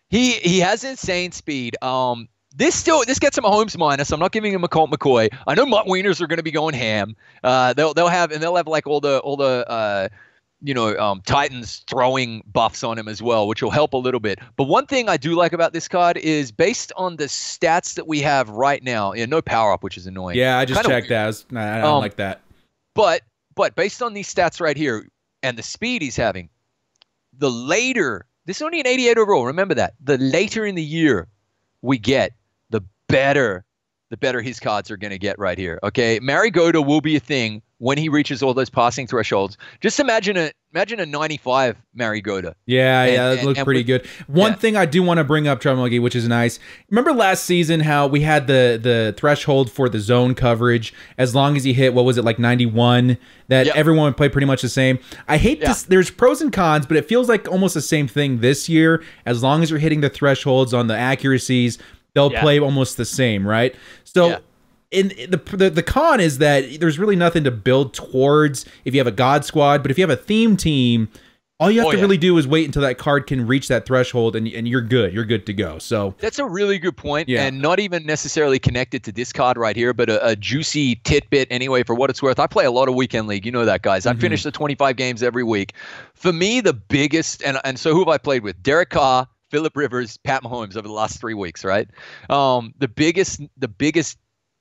He has insane speed. This gets him a Mahomes minus. I'm not giving him a Colt McCoy. I know Mutt Wieners are going to be going ham. They'll have like all the Titans throwing buffs on him as well, which will help a little bit. But one thing I do like about this card is based on the stats that we have right now. No power up, which is annoying. Yeah, I just checked that. I don't like that. But based on these stats right here and the speed he's having, the later this is only an 88 overall. Remember that. The later in the year we get, the better his cards are going to get right here. Okay, Mariota will be a thing when he reaches all those passing thresholds. Just imagine a 95 Mariota. Yeah, that looks pretty good. One thing I do want to bring up, Trumpetmonkey, which is nice. Remember last season how we had the threshold for the zone coverage as long as he hit, what was it, like 91, that everyone would play pretty much the same. I hate this. There's pros and cons, but it feels like almost the same thing this year. As long as you're hitting the thresholds on the accuracies, they'll play almost the same, right? So in the con is that there's really nothing to build towards if you have a God Squad, but if you have a theme team, all you have to really do is wait until that card can reach that threshold, and you're good. You're good to go. So that's a really good point, and not even necessarily connected to this card right here, but a juicy tidbit anyway. For what it's worth, I play a lot of weekend league. You know that, guys. I finish the 25 games every week. For me, the biggest, and so who have I played with? Derek Carr, Phillip Rivers, Pat Mahomes over the last 3 weeks, right? The biggest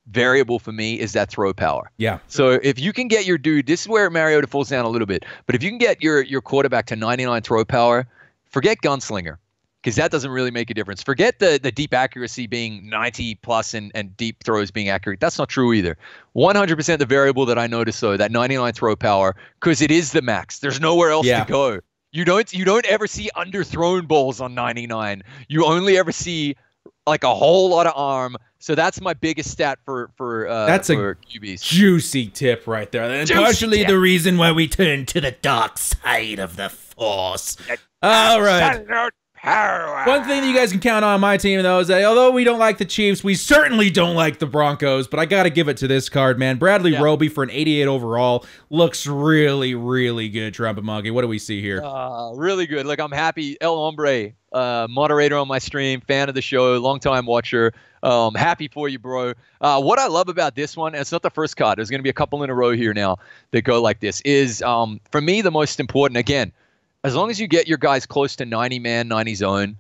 variable for me is that throw power. Yeah. So if you can get your dude, this is where Mariota falls down a little bit, but if you can get your quarterback to 99 throw power, forget gunslinger, because that doesn't really make a difference. Forget the deep accuracy being 90 plus and deep throws being accurate. That's not true either. 100% the variable that I noticed, though, that 99 throw power, because it is the max. There's nowhere else to go. You don't ever see underthrown balls on 99. You only ever see like a whole lot of arm. So that's my biggest stat for QBs. Juicy tip right there. And partially the reason why we turn to the dark side of the Force. All right. One thing that you guys can count on my team, though, is that although we don't like the Chiefs, we certainly don't like the Broncos, but I got to give it to this card, man. Bradley Roby for an 88 overall looks really, really good, Trumpetmonkey. What do we see here? Really good. Look, I'm happy. El Hombre, moderator on my stream, fan of the show, longtime watcher. Happy for you, bro. What I love about this one, and it's not the first card, there's going to be a couple in a row here now that go like this, is for me the most important, again, as long as you get your guys close to 90-man, 90 zone,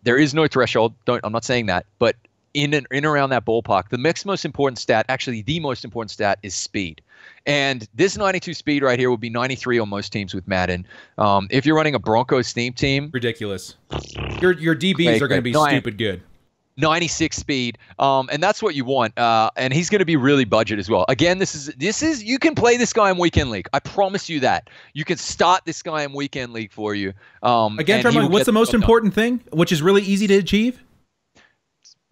there is no threshold. I'm not saying that, but in around that ballpark, the next most important stat, actually the most important stat, is speed. And this 92 speed right here will be 93 on most teams with Madden. If you're running a Broncos theme team, ridiculous. Your DBs are going to be stupid good. 96 speed, and that's what you want. And he's going to be really budget as well. Again, this is you can play this guy in weekend league. I promise you that. You can start this guy in weekend league for you. Again, what's the most important thing, which is really easy to achieve?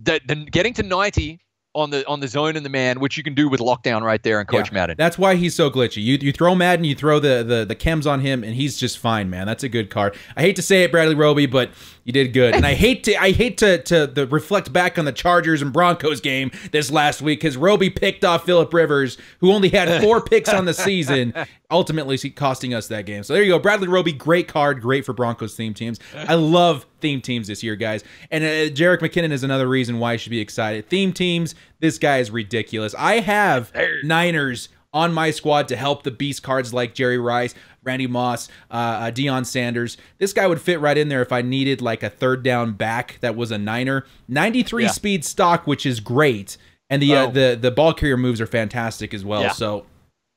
The getting to 90 on the zone and the man, which you can do with lockdown right there in Coach Madden. That's why he's so glitchy. You throw Madden, you throw the chems on him, and he's just fine, man. That's a good card. I hate to say it, Bradley Roby, but you did good. And I hate to reflect back on the Chargers and Broncos game this last week, because Roby picked off Phillip Rivers, who only had 4 picks on the season. ultimately costing us that game. So there you go. Bradley Roby, great card, great for Broncos theme teams. I love theme teams this year, guys. And Jerick McKinnon is another reason why I should be excited. Theme teams, this guy is ridiculous. I have Niners on my squad to help the beast cards like Jerry Rice, Randy Moss, Deion Sanders. This guy would fit right in there if I needed like a third down back that was a Niner. 93 speed stock, which is great. And the ball carrier moves are fantastic as well. So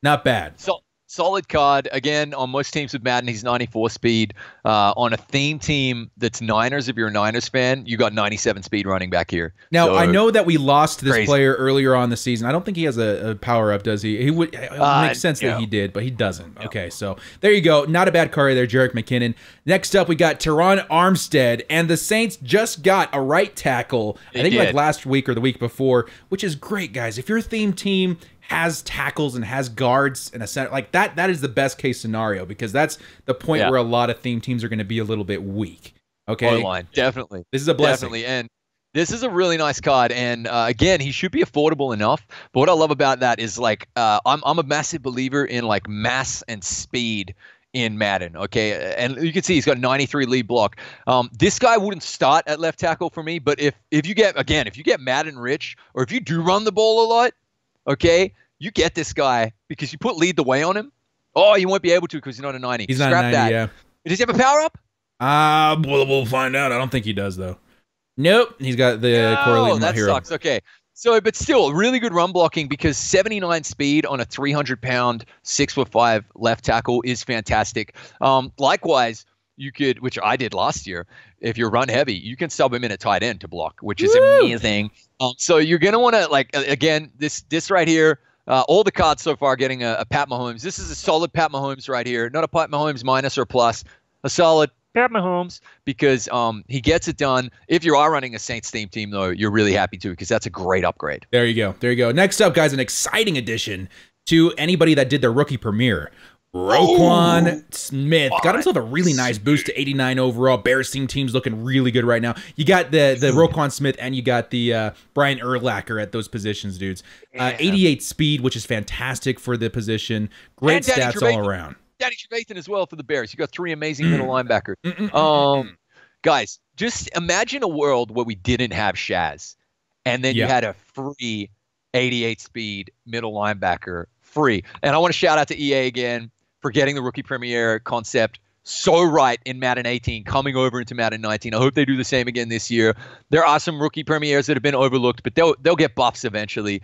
not bad. Solid card. Again, on most teams with Madden, he's 94 speed. On a theme team that's Niners, if you're a Niners fan, you got 97 speed running back here. Now, so, I know that we lost this player earlier on the season. I don't think he has a power-up, does he? It would make sense that he did, but he doesn't. No. Okay, so there you go. Not a bad card there, Jerick McKinnon. Next up, we got Teron Armstead, and the Saints just got a right tackle, I think like last week or the week before, which is great, guys. If your theme team has tackles and has guards and a center like that is the best case scenario, because that's the point where a lot of theme teams are going to be a little bit weak. Okay, line definitely. This is a blessing. Definitely, and this is a really nice card. And again, he should be affordable enough. But what I love about that is like I'm a massive believer in like mass and speed in Madden. Okay, and you can see he's got 93 lead block. This guy wouldn't start at left tackle for me, but if you get Madden rich, or if you do run the ball a lot, okay, you get this guy because you put lead the way on him. Oh, you won't be able to because he's not a 90. He's not a 90, yeah. Does he have a power-up? We'll find out. I don't think he does, though. Nope. He's got the correlate that hero. Sucks. Okay. So, but still, really good run blocking because 79 speed on a 300-pound, 6'5" left tackle is fantastic. Likewise, you could, which I did last year, if you're run heavy, you can sub him in a tight end to block, which is amazing. So you're going to want to, like, again, this right here, all the cards so far getting a Pat Mahomes. This is a solid Pat Mahomes right here. Not a Pat Mahomes minus or plus. A solid Pat Mahomes because he gets it done. If you are running a Saints theme team, though, you're really happy too because that's a great upgrade. There you go. There you go. Next up, guys, an exciting addition to anybody that did their rookie premiere. Roquan Smith got himself a really nice boost to 89 overall. Bears team's looking really good right now. You got the Roquan Smith and you got the Brian Urlacher at those positions, dudes. 88 speed, which is fantastic for the position. Great stats all around. Danny Trevathan as well for the Bears. You got three amazing middle linebackers. Guys, just imagine a world where we didn't have Shaz, and then you had a free 88 speed middle linebacker free. And I want to shout out to EA again for getting the rookie premiere concept so right in Madden 18, coming over into Madden 19. I hope they do the same again this year. There are some rookie premieres that have been overlooked, but they'll get buffs eventually.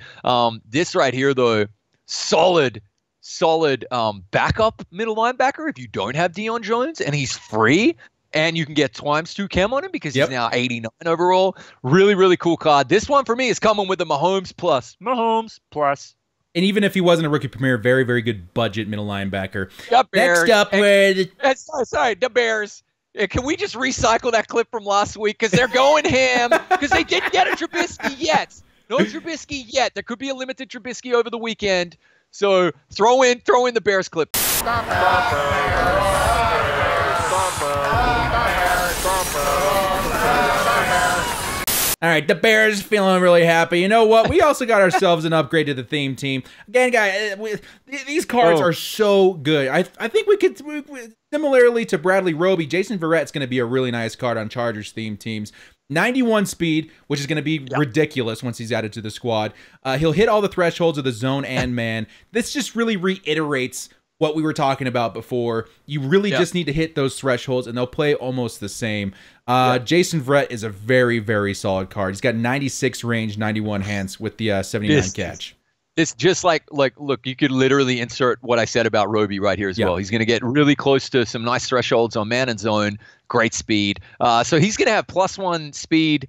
This right here, though, solid backup middle linebacker if you don't have Deion Jones, and he's free, and you can get ×2 chem on him because he's now 89 overall. Really, really cool card. This one for me is coming with the Mahomes plus. Mahomes plus. And even if he wasn't a rookie premier, very, very good budget middle linebacker. The Bears. Next up with... Sorry, the Bears. Can we just recycle that clip from last week? Because they're going ham. Because they didn't get a Trubisky yet. No Trubisky yet. There could be a limited Trubisky over the weekend. So throw in the Bears clip. All right, the Bears feeling really happy. You know what? We also got ourselves an upgrade to the theme team. Again, guys, these cards are so good. I think we could, similarly to Bradley Roby, Jason Verrett's going to be a really nice card on Chargers theme teams. 91 speed, which is going to be ridiculous once he's added to the squad. He'll hit all the thresholds of the zone and man. This just really reiterates what we were talking about before. You really just need to hit those thresholds, and they'll play almost the same. Jason Verrett is a very, very solid card. He's got 96 range, 91 hands with the 79 catch. It's just like, look, you could literally insert what I said about Roby right here as well. He's going to get really close to some nice thresholds on man and zone, great speed. So he's going to have +1 speed.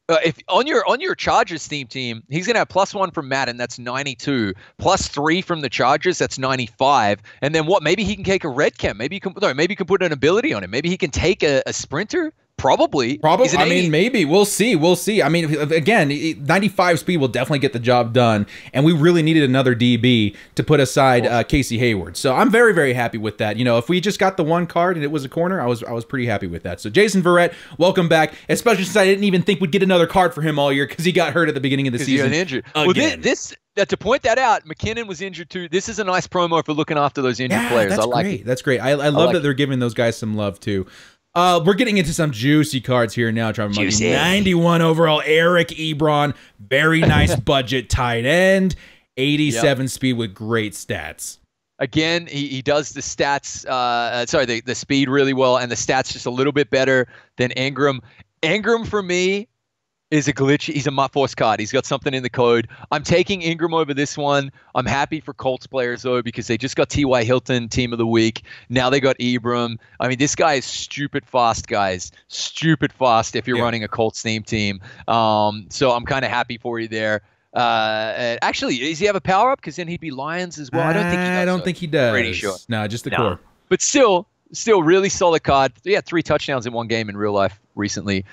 If on your Chargers theme team, he's going to have +1 from Madden, that's 92, +3 from the Chargers, that's 95. And then what? Maybe he can take a red chem. Maybe you can put an ability on him. Maybe he can take a sprinter. Probably. I mean, maybe. We'll see. I mean, again, 95 speed will definitely get the job done, and we really needed another DB to put aside Casey Hayward. So I'm very, very happy with that. You know, if we just got the one card and it was a corner, I was pretty happy with that. So Jason Verrett, welcome back, especially since I didn't even think we'd get another card for him all year because he got hurt at the beginning of the season. He got injured. Again. Well, to point that out, McKinnon was injured too. This is a nice promo for looking after those injured players. That's I like great. it. That's great. I love that they're giving those guys some love too. We're getting into some juicy cards here now, Trumpetmonkey. 91 overall, Eric Ebron. Very nice budget tight end. 87 speed with great stats. Again, he does the stats, the speed really well, and the stats just a little bit better than Ingram. Ingram, for me, is a glitch. He's a MUT Force card. He's got something in the code. I'm taking Ingram over this one. I'm happy for Colts players, though, because they just got T.Y. Hilton, Team of the Week. Now they got Ebron. I mean, this guy is stupid fast, guys. Stupid fast if you're running a Colts theme team. So I'm kind of happy for you there. Actually, does he have a power-up? Because then he'd be Lions as well. I don't think he does. Pretty sure. No, just the core. But still really solid card. He had 3 touchdowns in one game in real life recently.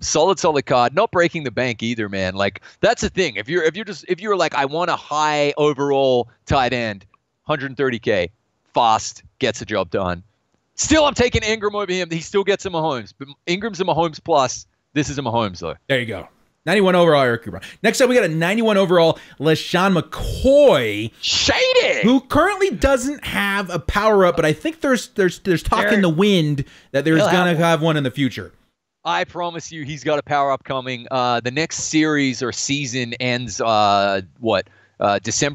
Solid card. Not breaking the bank either, man. Like, that's the thing. If you're like, I want a high overall tight end, 130K, fast, gets the job done. Still, I'm taking Ingram over him. He still gets a Mahomes. But Ingram's a Mahomes plus. This is a Mahomes, though. There you go. 91 overall, Eric Ebron. Next up, we got a 91 overall, LaShawn McCoy. Shady! Who currently doesn't have a power-up, but I think there's talk in the wind that there's going to have one in the future. I promise you he's got a power-up coming. The next series or season ends, December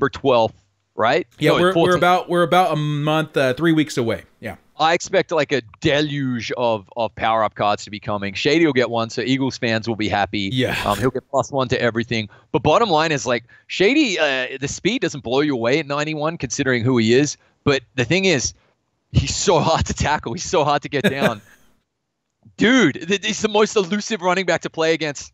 12th, right? Yeah, we're about a month, 3 weeks away. Yeah. I expect like a deluge of power-up cards to be coming. Shady will get one, so Eagles fans will be happy. Yeah. He'll get +1 to everything. But bottom line is, like, Shady, the speed doesn't blow you away at 91 considering who he is. But the thing is, he's so hard to tackle. He's so hard to get down. Dude, he's the most elusive running back to play against.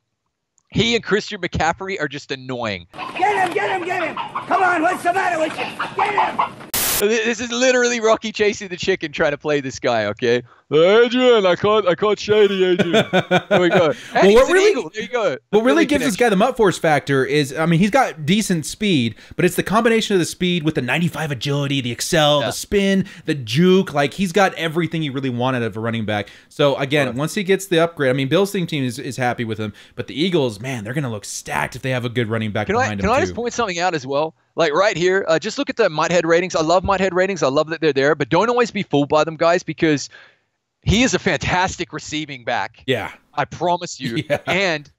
He and Christian McCaffrey are just annoying. Get him! Come on, what's the matter with you? Get him! This is literally Rocky chasing the chicken trying to play this guy, okay? Adrian, I caught Shady, Adrian. There we go. Hey, well, there you go. What really gives this guy the MUT Force factor is, I mean, he's got decent speed, but it's the combination of the speed with the 95 agility, the excel, the spin, the juke. Like, he's got everything you really want out of a running back. So, again, once he gets the upgrade, I mean, Bill's team is happy with him, but the Eagles, man, they're going to look stacked if they have a good running back behind him, Can I just point something out as well? Like right here, just look at the MUT head ratings. I love MUT head ratings. I love that they're there, but don't always be fooled by them, guys, because he is a fantastic receiving back. Yeah. I promise you. Yeah. And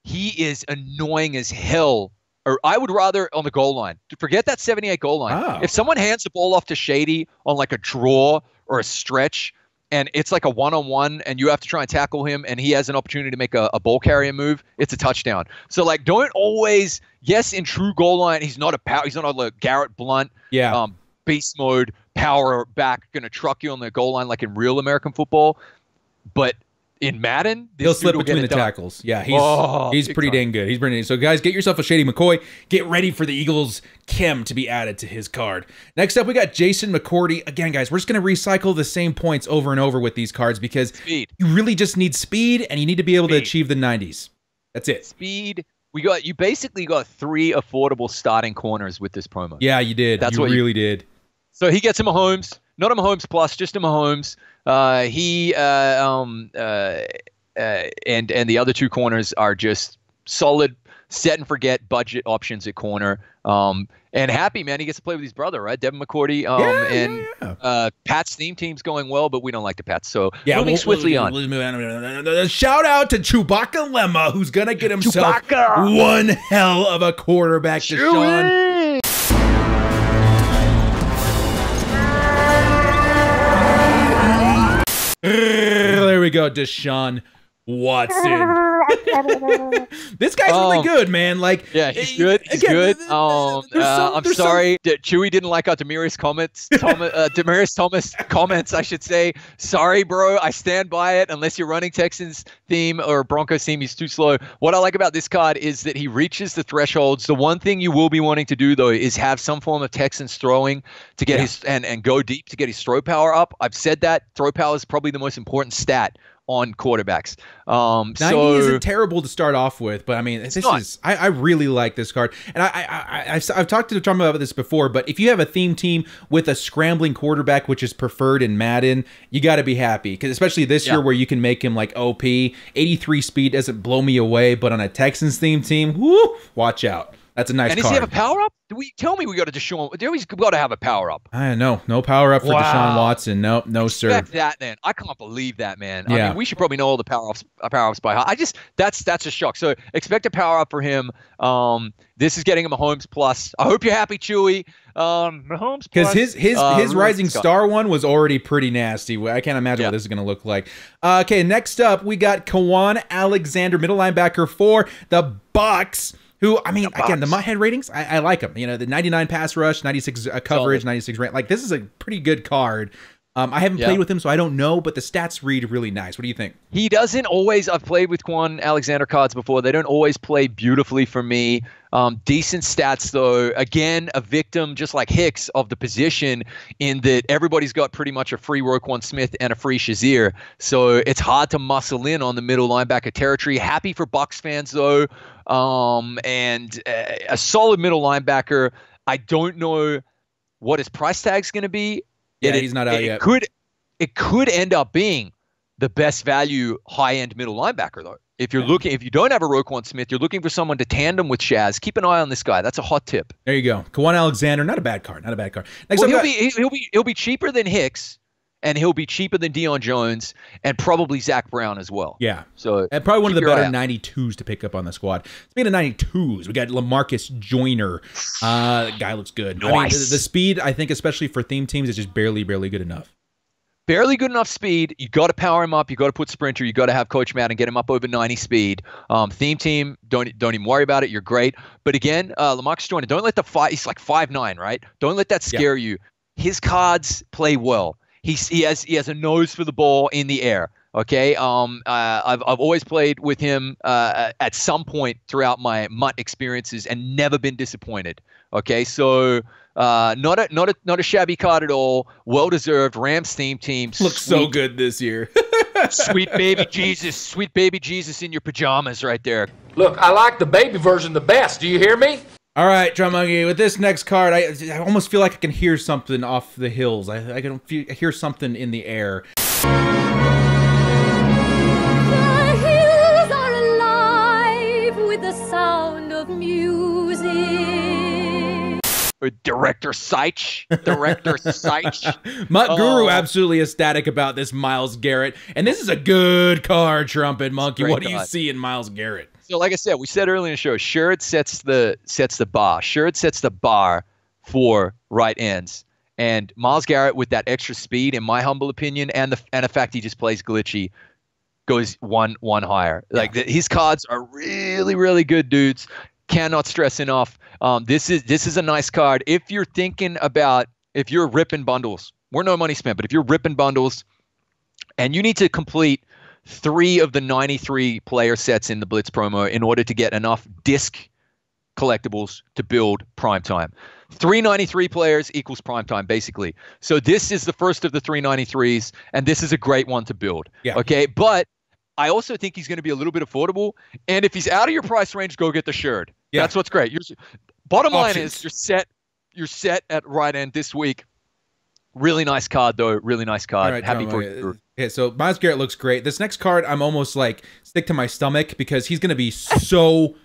he is annoying as hell. Or I would rather on the goal line. Forget that 78 goal line. Oh. If someone hands the ball off to Shady on like a draw or a stretch, and it's like a one-on-one, and you have to try and tackle him, and he has an opportunity to make a ball carrier move, it's a touchdown. So, like, don't always, yes, in true goal line, he's not a Garrett Blunt, beast mode, power back, going to truck you on the goal line like in real American football. But in Madden, he'll slip between the tackles. Yeah, he's pretty dang good. He's pretty. So, guys, get yourself a Shady McCoy. Get ready for the Eagles Kim to be added to his card. Next up, we got Jason McCourty. Again, guys, we're just going to recycle the same points over and over with these cards because you really just need speed and you need to be able to achieve the 90s. That's it. Speed. You basically got 3 affordable starting corners with this promo. Yeah, you did. That's what you really did. So he gets a Mahomes, not a Mahomes plus, just a Mahomes. And the other 2 corners are just solid set and forget budget options at corner. And happy, man, he gets to play with his brother, right? Devin McCourty. Pat's theme team's going well, but we don't like the Pats. So moving swiftly on. Shout out to Chewbacca Lemma, who's gonna get himself one hell of a quarterback, Deshaun. There we go, Deshaun Watson. This guy's really good, man. Like, yeah, he's good. He's good. I'm sorry, Chewy didn't like our Demaryius Thomas comments. I should say, sorry, bro. I stand by it. Unless you're running Texans theme or Broncos theme, he's too slow. What I like about this card is that he reaches the thresholds. The one thing you will be wanting to do though is have some form of Texans throwing to get his and go deep to get his throw power up. I've said that throw power is probably the most important stat on quarterbacks. 90 isn't terrible to start off with, but I mean, I really like this card. And I've talked to Trump about this before, but if you have a theme team with a scrambling quarterback, which is preferred in Madden, you got to be happy. Because especially this year where you can make him like OP, 83 speed doesn't blow me away, but on a Texans theme team, whoo, watch out. That's a nice card. And does he have a power-up? Tell me we got to Deshaun. He's got to have a power-up. I know. No power-up for Deshaun Watson. No, sir. Expect that, man. I can't believe that, man. I mean, we should probably know all the power-ups by heart. That's a shock. So expect a power-up for him. This is getting a Mahomes plus. I hope you're happy, Chewy. Mahomes because his Rising Star one was already pretty nasty. I can't imagine what this is going to look like. Okay, next up we got Kawan Alexander, middle linebacker for the Bucs. Who, I mean, again, the MUT head ratings, I like him. You know, the 99 pass rush, 96 coverage, 96 rank. Like, this is a pretty good card. I haven't played with him, so I don't know, but the stats read really nice. What do you think? He doesn't always. I've played with Quan Alexander cards before. They don't always play beautifully for me. Decent stats, though. Again, a victim, just like Hicks, of the position in that everybody's got pretty much a free Roquan Smith and a free Shazier. So it's hard to muscle in on the middle linebacker territory. Happy for Bucs fans, though. And a solid middle linebacker. I don't know what his price tag's going to be. Yeah, he's not out yet. It could end up being the best value high-end middle linebacker, though. If you don't have a Roquan Smith, you're looking for someone to tandem with Shaz. Keep an eye on this guy. That's a hot tip. There you go. Kawan Alexander, not a bad card. Next he'll be cheaper than Hicks, and he'll be cheaper than Deion Jones, and probably Zach Brown as well. Yeah. So and probably one of the better 92s to pick up on the squad. Speaking of 92s, we got LaMarcus Joyner. The guy looks good. Nice. I mean, the speed, I think, especially for theme teams, is just barely good enough. Barely good enough speed. You got to power him up. You got to put sprinter. You got to have Coach Madden get him up over 90 speed. Theme team, don't even worry about it. You're great. But again, LaMarcus Joyner, don't let he's like 5'9", right? Don't let that scare you. His cards play well. He has a nose for the ball in the air. Okay. I've always played with him at some point throughout my MUT experiences and never been disappointed. Okay. So not a shabby card at all. Well deserved. Rams theme team looks so good this year. Sweet baby Jesus in your pajamas right there. Look, I like the baby version the best. Do you hear me? All right, Trumpetmonkey, with this next card, I almost feel like I can hear something off the hills. I can hear something in the air. The hills are alive with the sound of music. Director Seich. MUT Guru absolutely ecstatic about this Myles Garrett. And this is a good card, Trumpetmonkey. What do you see in Myles Garrett? So like I said, we said earlier in the show, Sherrod sets the bar. Sherrod sets the bar for right ends. And Myles Garrett, with that extra speed, in my humble opinion, and the fact he just plays glitchy, goes one higher. Like his cards are really, really good, dudes. Cannot stress enough. This is a nice card. If you're ripping bundles, we're no money spent, but if you're ripping bundles and you need to complete 3 of the 93 player sets in the Blitz promo in order to get enough disc collectibles to build Primetime. 393 players equals Primetime, basically. So this is the first of the 393s, and this is a great one to build. Yeah. Okay, but I also think he's going to be a little bit affordable, and if he's out of your price range, go get the Sherrod. Yeah. That's what's great. Bottom line is you're set at right end this week. Really nice card, though. Really nice card. Right, happy for you. Okay, so Myles Garrett looks great. This next card, I'm almost like stick to my stomach because he's going to be so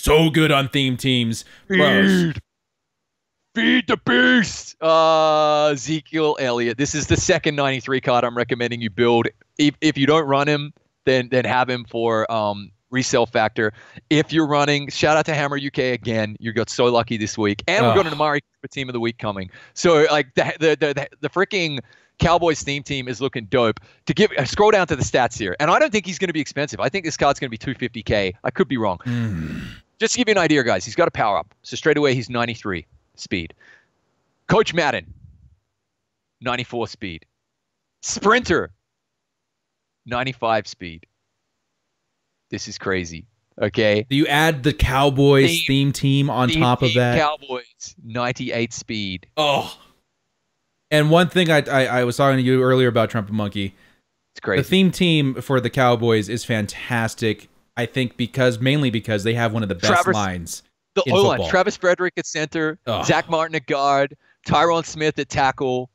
good on theme teams. Feed the beast. Ezekiel Elliott. This is the second 93 card I'm recommending you build. If you don't run him, then have him for resale factor. If you're running, shout out to Hammer UK again. You got so lucky this week, and we're going to Amari for Team of the Week coming. So like the freaking Cowboys theme team is looking dope. Scroll down to the stats here, and I don't think he's going to be expensive. I think this card's going to be $250K. I could be wrong. Just to give you an idea, guys, he's got a power up. So straight away, he's 93 speed. Coach Madden, 94 speed. Sprinter, 95 speed. This is crazy. Okay. Do you add the Cowboys theme team on top of that? Cowboys, 98 speed. Oh. And one thing I was talking to you earlier about Trumpetmonkey. It's crazy. The theme team for the Cowboys is fantastic. I think mainly because they have one of the best lines in football. Travis Frederick at center, Zach Martin at guard, Tyron Smith at tackle.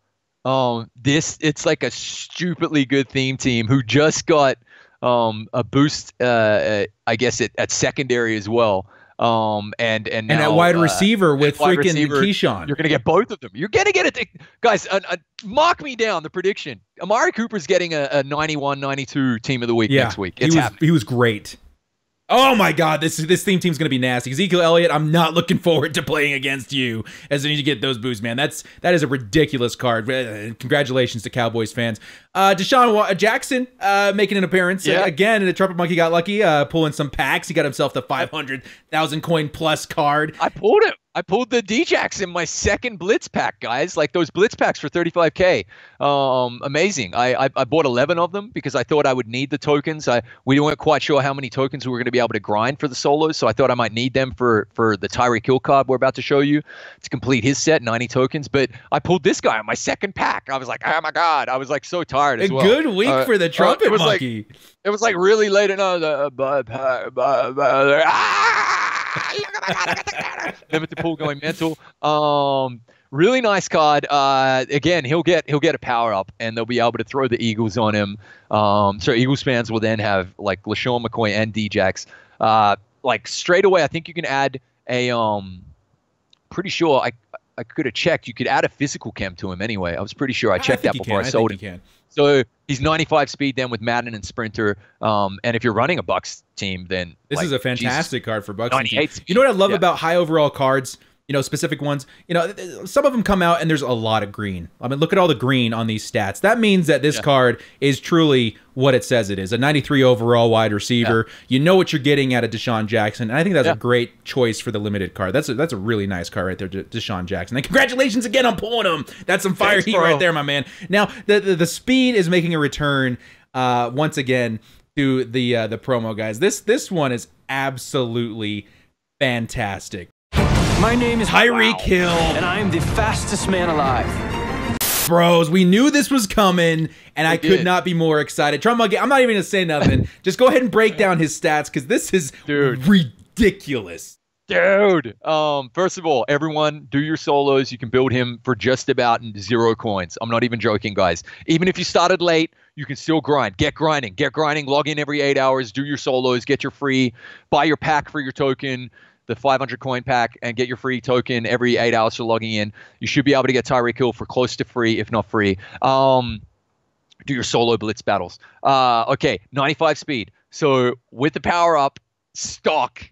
It's like a stupidly good theme team who just got a boost, I guess, at secondary as well. And now, at wide receiver with freaking Keyshawn. You're going to get both of them. You're going to get it. Guys, mark me down the prediction. Amari Cooper's getting a 91-92 team of the week next week. He was great. Oh my God, this team's going to be nasty. Ezekiel Elliott, I'm not looking forward to playing against you as I need to get those boosts, man. That is a ridiculous card. Congratulations to Cowboys fans. Deshaun Jackson making an appearance again, and the Trumpetmonkey got lucky, pulling some packs. He got himself the 500,000 coin plus card. I pulled it. I pulled the D-Jacks in my second Blitz pack, guys. Like those Blitz packs for $35K. Amazing. I bought 11 of them because I thought I would need the tokens. We weren't quite sure how many tokens we were going to be able to grind for the solos, so I thought I might need them for the Tyreek Hill card we're about to show you to complete his set, 90 tokens. But I pulled this guy in my second pack. I was like, oh my God. I was like so tired as well. A good week for the Trumpetmonkey. It was like really late at night. Limit the pool going mental. Really nice card. Again, he'll get a power up, and they'll be able to throw the Eagles on him. So Eagles fans will then have like LaShawn McCoy and D-Jacks. Like straight away, I think you can add a pretty sure I could have checked. You could add a physical chem to him anyway. I was pretty sure I checked that before I sold him. So he's 95 speed then with Madden and Sprinter. And if you're running a Bucks team, then this is a fantastic card for Bucks. 98 speed. You know what I love about high overall cards? You know, specific ones. You know, some of them come out and there's a lot of green. I mean, look at all the green on these stats. That means that this card is truly what it says it is. A 93 overall wide receiver. You know what you're getting out of Deshaun Jackson. And I think that's a great choice for the limited card. That's a really nice card right there, Deshaun Jackson. And congratulations again on pulling him. That's some fire heat right there, my man. Now, the speed is making a return once again to the promo, guys. This one is absolutely fantastic. My name is Tyreek Hill, and I am the fastest man alive. Bros, we knew this was coming, and I could not be more excited. Trumpetmonkey, I'm not even going to say nothing. Just go ahead and break down his stats, because this is ridiculous. Dude, first of all, everyone, do your solos. You can build him for just about 0 coins. I'm not even joking, guys. Even if you started late, you can still grind. Get grinding. Log in every 8 hours. Do your solos. Get your free. Buy your pack for your token, the 500 coin pack, and get your free token every 8 hours for logging in. You should be able to get Tyreek Hill for close to free, if not free. Do your solo blitz battles. Okay, 95 speed. So with the power up, stock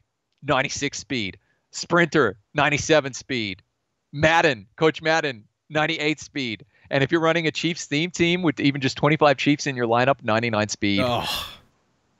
96 speed. Sprinter 97 speed. Coach Madden 98 speed. And if you're running a Chiefs theme team with even just 25 Chiefs in your lineup, 99 speed. Oh.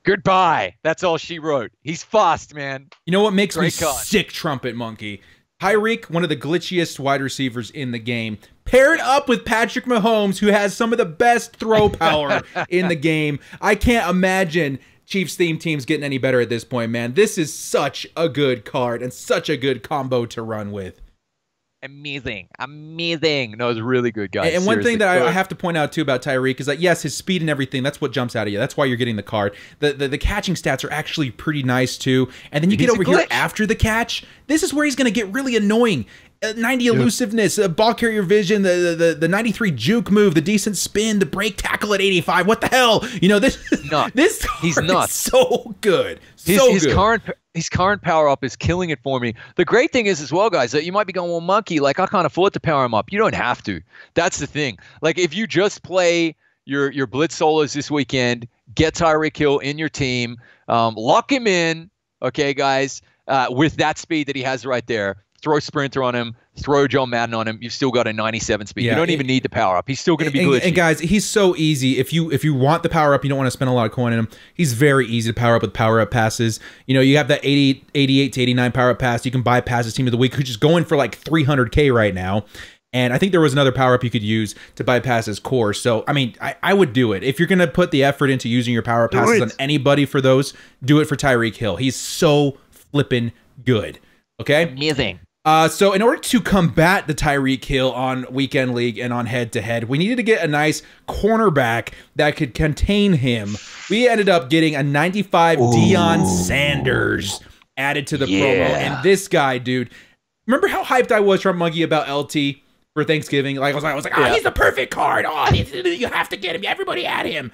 Goodbye. That's all she wrote. He's fast, man. You know what makes me sick, Trumpetmonkey? Tyreek, one of the glitchiest wide receivers in the game, paired up with Patrick Mahomes, who has some of the best throw power in the game. I can't imagine Chiefs theme teams getting any better at this point, man. This is such a good card and such a good combo to run with. Amazing. No, it's really good, guys. And one thing that I have to point out, too, about Tyreek is that, yes, his speed and everything, that's what jumps out of you. That's why you're getting the card. The catching stats are actually pretty nice, too. And then you get over here after the catch. This is where he's going to get really annoying. 90 elusiveness, ball carrier vision, the 93 juke move, the decent spin, the break tackle at 85. What the hell? You know, this card is so good. His current power up is killing it for me. The great thing is as well, guys, that you might be going, well, Monkey, like I can't afford to power him up. You don't have to. That's the thing. Like if you just play your blitz solos this weekend, get Tyreek Hill in your team, lock him in, okay, guys, with that speed that he has right there. Throw Sprinter on him, throw John Madden on him. You've still got a 97 speed. You don't even need the power up. He's still going to be glitchy. And guys, he's so easy. If you want the power up, you don't want to spend a lot of coin in him. He's very easy to power up with power up passes. You know, you have that 88 to 89 power up pass. You can bypass his team of the week, which is going for like 300K right now. And I think there was another power up you could use to bypass his core. So, I mean, I would do it. If you're going to put the effort into using your power up passes on anybody for those, do it for Tyreek Hill. He's so flippin' good. Okay? Amazing. So in order to combat the Tyreek Hill on Weekend League and on head-to-head, we needed to get a nice cornerback that could contain him. We ended up getting a 95 Deion Sanders added to the promo. And this guy, dude, remember how hyped I was, Trumpetmonkey, about LT for Thanksgiving? Like I was like, oh, he's the perfect card. Oh, you have to get him. Everybody add him.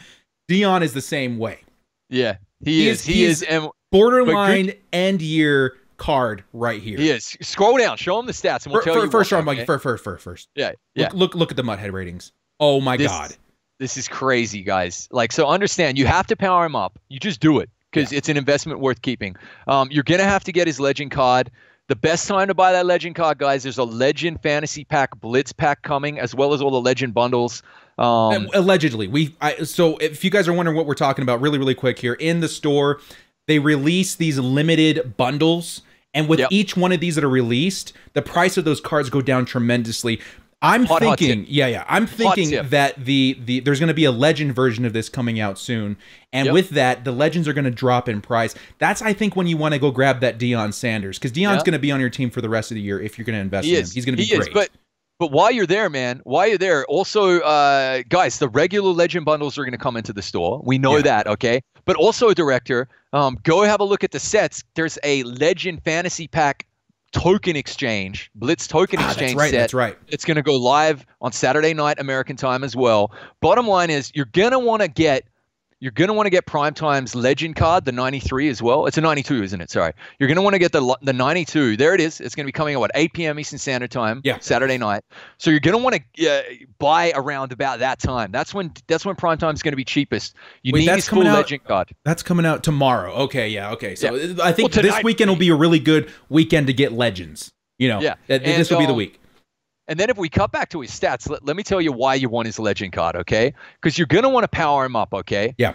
Deion is the same way. Yeah, he is. He is borderline end year card right here. He is. Scroll down. Show him the stats, and we'll tell you. First. Yeah. Look at the MUT head ratings. Oh my God. This is crazy, guys. Like, so understand, you have to power him up. You just do it because it's an investment worth keeping. You're going to have to get his legend card. The best time to buy that legend card, guys, there's a legend fantasy pack, Blitz pack coming, as well as all the legend bundles. Allegedly. So if you guys are wondering what we're talking about, really quick here, in the store, they release these limited bundles. And with each one of these that are released, the price of those cards go down tremendously. I'm thinking that there's going to be a legend version of this coming out soon, and with that, the legends are going to drop in price. That's, I think, when you want to go grab that Deion Sanders, because Deion's going to be on your team for the rest of the year if you're going to invest in him. He's going to be great. But while you're there, man, also, guys, the regular legend bundles are going to come into the store. We know that, okay? But also, Director, go have a look at the sets. There's a legend fantasy pack token exchange, Blitz token exchange set. That's right. It's going to go live on Saturday night American time as well. Bottom line is, you're going to want to get Primetime's legend card, the 93 as well. It's a 92, isn't it? Sorry. You're going to want to get the 92. There it is. It's going to be coming at 8 p.m. Eastern Standard Time, Saturday night. So you're going to want to buy around about that time. That's when Primetime's going to be cheapest. You need his full legend card. That's coming out tomorrow. Okay, okay. So I think this weekend will be a really good weekend to get legends. This will be the week. And then if we cut back to his stats, let me tell you why you want his legend card, okay? Because you're going to want to power him up, okay? Yeah.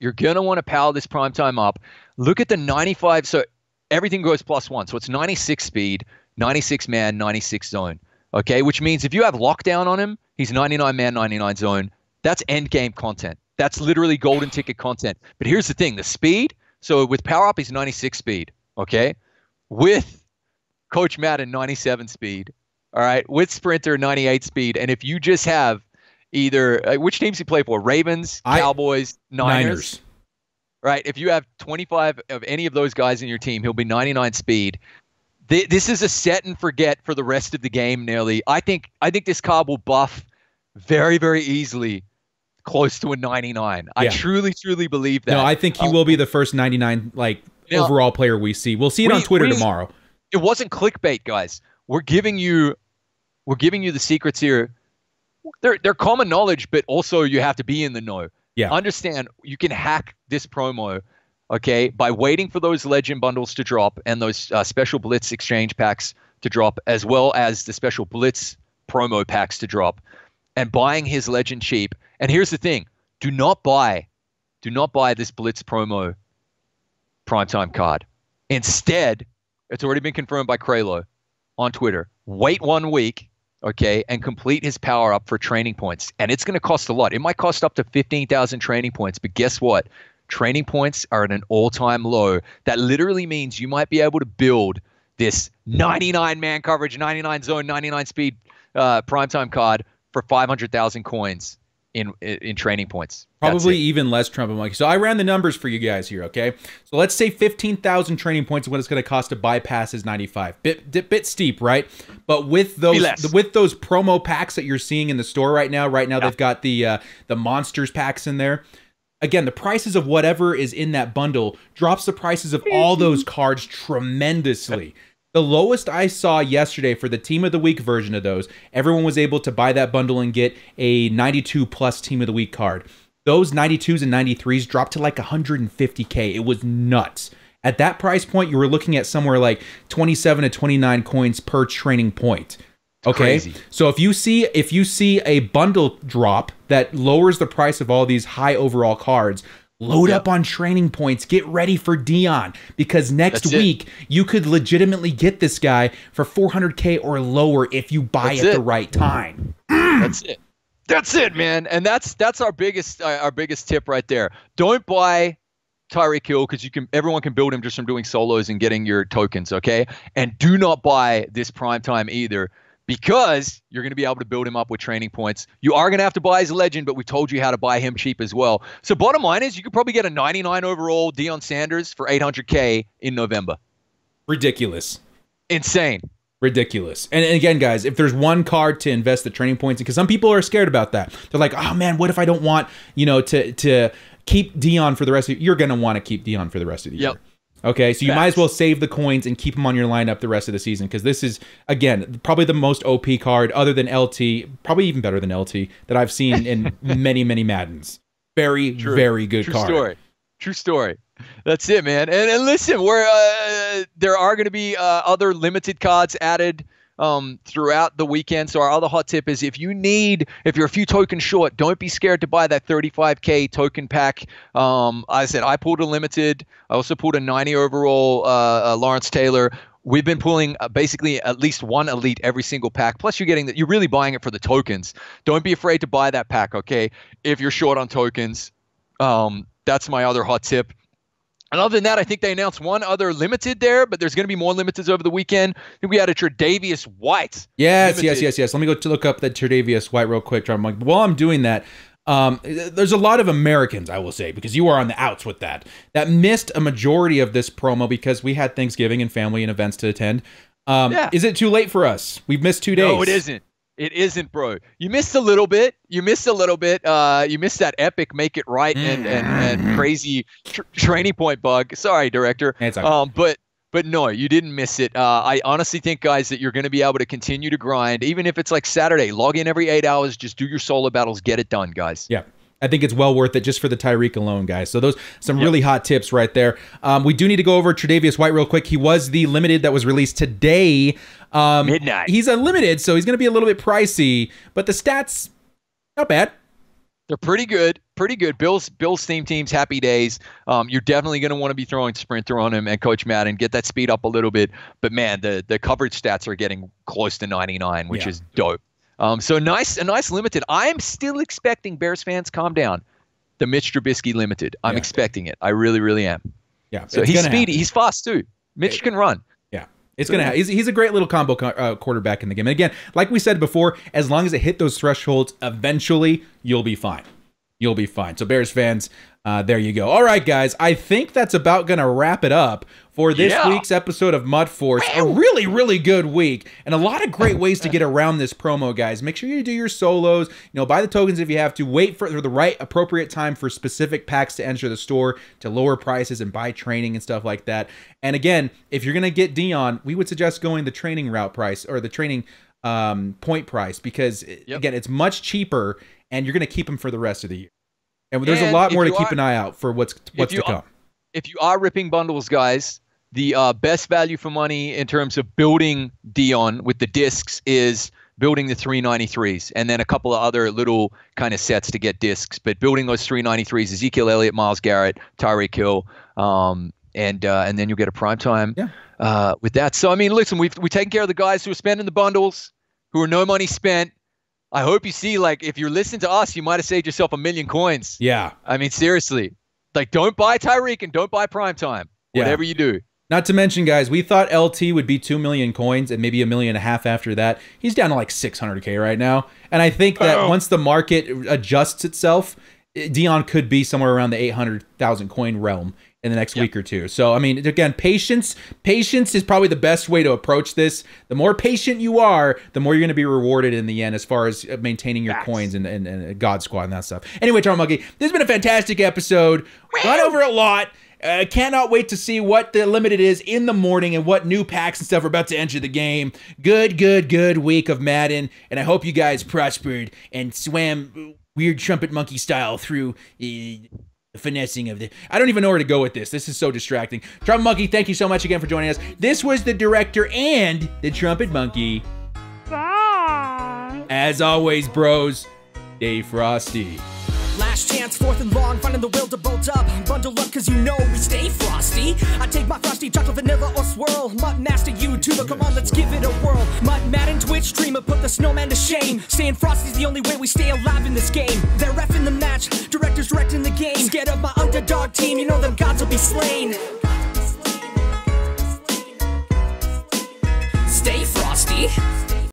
You're going to want to power this Primetime up. Look at the 95. So everything goes +1. So it's 96 speed, 96 man, 96 zone, okay? Which means if you have lockdown on him, he's 99 man, 99 zone. That's end game content. That's literally golden ticket content. But here's the thing, the speed. So with power up, he's 96 speed, okay? With Coach Madden, 97 speed. All right, with Sprinter, 98 speed. And if you just have either which teams he play for? Ravens, Cowboys, Niners. Right? If you have 25 of any of those guys in your team, he'll be 99 speed. This is a set and forget for the rest of the game nearly. I think this card will buff very, very easily close to a 99. I truly believe that. No, I think he will be the first 99 overall player we see. We'll see it on Twitter tomorrow. It wasn't clickbait, guys. We're giving you the secrets here. They're common knowledge, but also you have to be in the know. Yeah. Understand, you can hack this promo, okay, by waiting for those legend bundles to drop and those special Blitz exchange packs to drop, as well as the special Blitz promo packs to drop, and buying his legend cheap. And here's the thing: do not buy this Blitz promo Primetime card. Instead, it's already been confirmed by Kralo on Twitter. Wait 1 week, okay, and complete his power up for training points. And it's going to cost a lot. It might cost up to 15,000 training points, but guess what? Training points are at an all-time low. That literally means you might be able to build this 99 man coverage, 99 zone, 99 speed Primetime card for 500,000 coins in training points. Probably even less, Trumpetmonkey. So I ran the numbers for you guys here, okay? So let's say 15,000 training points is what it's going to cost to bypass his 95. Bit steep, right? But with those promo packs that you're seeing in the store right now they've got the monsters packs in there. Again, the prices of whatever is in that bundle drops the prices of all those cards tremendously. The lowest I saw yesterday for the Team of the Week version of those, everyone was able to buy that bundle and get a 92 plus Team of the Week card. Those 92s and 93s dropped to like 150K. It was nuts. At that price point, you were looking at somewhere like 27 to 29 coins per training point. Okay, crazy. So if you see a bundle drop that lowers the price of all these high overall cards, load up on training points. Get ready for Deion, because next week you could legitimately get this guy for 400K or lower if you buy at the right time. That's it. That's it, man. And that's our biggest tip right there. Don't buy Tyreek Hill, because everyone can build him just from doing solos and getting your tokens, okay? And do not buy this Primetime either, because you're going to be able to build him up with training points. You are going to have to buy his legend, but we told you how to buy him cheap as well. So bottom line is, you could probably get a 99 overall Deion Sanders for 800K in November. Ridiculous. Insane. Ridiculous. And again, guys, if there's one card to invest the training points in, because some people are scared about that. They're like, oh man, what if I don't want, to keep Deion for the rest of the year? You're going to want to keep Deion for the rest of the year. Okay, so you might as well save the coins and keep them on your lineup the rest of the season, because this is, again, probably the most OP card other than LT, probably even better than LT, that I've seen in many, many Maddens. Very, very good card. True story. That's it, man. And listen, there are going to be other limited cards added throughout the weekend. So our other hot tip is if you're a few tokens short, don't be scared to buy that 35K token pack. I said I pulled a limited. I also pulled a 90 overall Lawrence Taylor. We've been pulling basically at least one elite every single pack. Plus, you're really buying it for the tokens. Don't be afraid to buy that pack, okay? If you're short on tokens, that's my other hot tip. And other than that, I think they announced one other limited there, but there's going to be more limiteds over the weekend. I think we had a Tre'Davious White. Yes. Let me go to look up the Tre'Davious White real quick, John. While I'm doing that, there's a lot of Americans, I will say, because you are on the outs with that missed a majority of this promo because we had Thanksgiving and family and events to attend. Is it too late for us? We've missed 2 days. No, it isn't. It isn't, bro. You missed a little bit. You missed that epic make it right and crazy training point bug. Sorry, director. But no, you didn't miss it. I honestly think, guys, that you're going to be able to continue to grind, even if it's like Saturday. Log in every 8 hours. Just do your solo battles. Get it done, guys. Yeah. I think it's well worth it just for the Tyreek alone, guys. So those some really hot tips right there. We do need to go over Tre'Davious White real quick. He was the limited that was released today. Midnight. He's a limited, so he's going to be a little bit pricey, but the stats, not bad. They're pretty good. Pretty good. Bill's team's happy days. You're definitely going to want to be throwing Sprinter on him and Coach Madden. Get that speed up a little bit. But, man, the coverage stats are getting close to 99, which is dope. So a nice limited. I'm still expecting, Bears fans, calm down, the Mitch Trubisky limited. I'm expecting it. I really, really am. Yeah. So he's speedy. He's fast too. Mitch can run. Yeah. It's going to happen. He's a great little combo quarterback in the game. And again, like we said before, as long as it hit those thresholds, eventually you'll be fine. You'll be fine. So Bears fans, there you go. All right, guys. I think that's about going to wrap it up for this week's episode of MUT Force. A really, really good week and a lot of great ways to get around this promo, guys. Make sure you do your solos. Buy the tokens if you have to. Wait for the right appropriate time for specific packs to enter the store to lower prices and buy training and stuff like that. And again, if you're going to get Deion, we would suggest going the training route price or the training point price because, again, it's much cheaper and you're going to keep him for the rest of the year. And there's a lot more to keep an eye out for what's to come. If you are ripping bundles, guys, the best value for money in terms of building Deion with the discs is building the 393s and then a couple of other little kind of sets to get discs. But building those 393s, Ezekiel Elliott, Myles Garrett, Tyreek Hill, and then you'll get a Primetime with that. So, I mean, listen, we've taken care of the guys who are spending the bundles, who are no money spent. I hope you see, like, if you're listening to us, you might have saved yourself 1 million coins. Yeah. I mean, seriously. Like, don't buy Tyreek and don't buy Primetime. Whatever you do. Not to mention, guys, we thought LT would be 2 million coins and maybe 1.5 million after that. He's down to like 600K right now. And I think that once the market adjusts itself, Deion could be somewhere around the 800,000 coin realm in the next week or two. So, I mean, again, patience is probably the best way to approach this. The more patient you are, the more you're going to be rewarded in the end as far as maintaining your coins and God Squad and that stuff. Anyway, Trumpetmonkey, this has been a fantastic episode. Gone over a lot. Cannot wait to see what the limited is in the morning and what new packs and stuff are about to enter the game. Good week of Madden. And I hope you guys prospered and swam weird Trumpetmonkey style through the finessing of the... I don't even know where to go with this. This is so distracting. Trumpetmonkey, thank you so much again for joining us. This was the director and the Trumpetmonkey. Bye. As always, bros, stay frosty. Last chance, 4th and long, finding the will to bolt up. Bundle up, cause you know we stay frosty. I take my frosty chocolate, vanilla, or swirl. MUT Master YouTuber, come on, let's give it a whirl. MUT Madden Twitch streamer, put the snowman to shame. Staying frosty's the only way we stay alive in this game. They're reffing the match, directors directing the game. Scared of my underdog team, you know them gods will be slain. Stay frosty.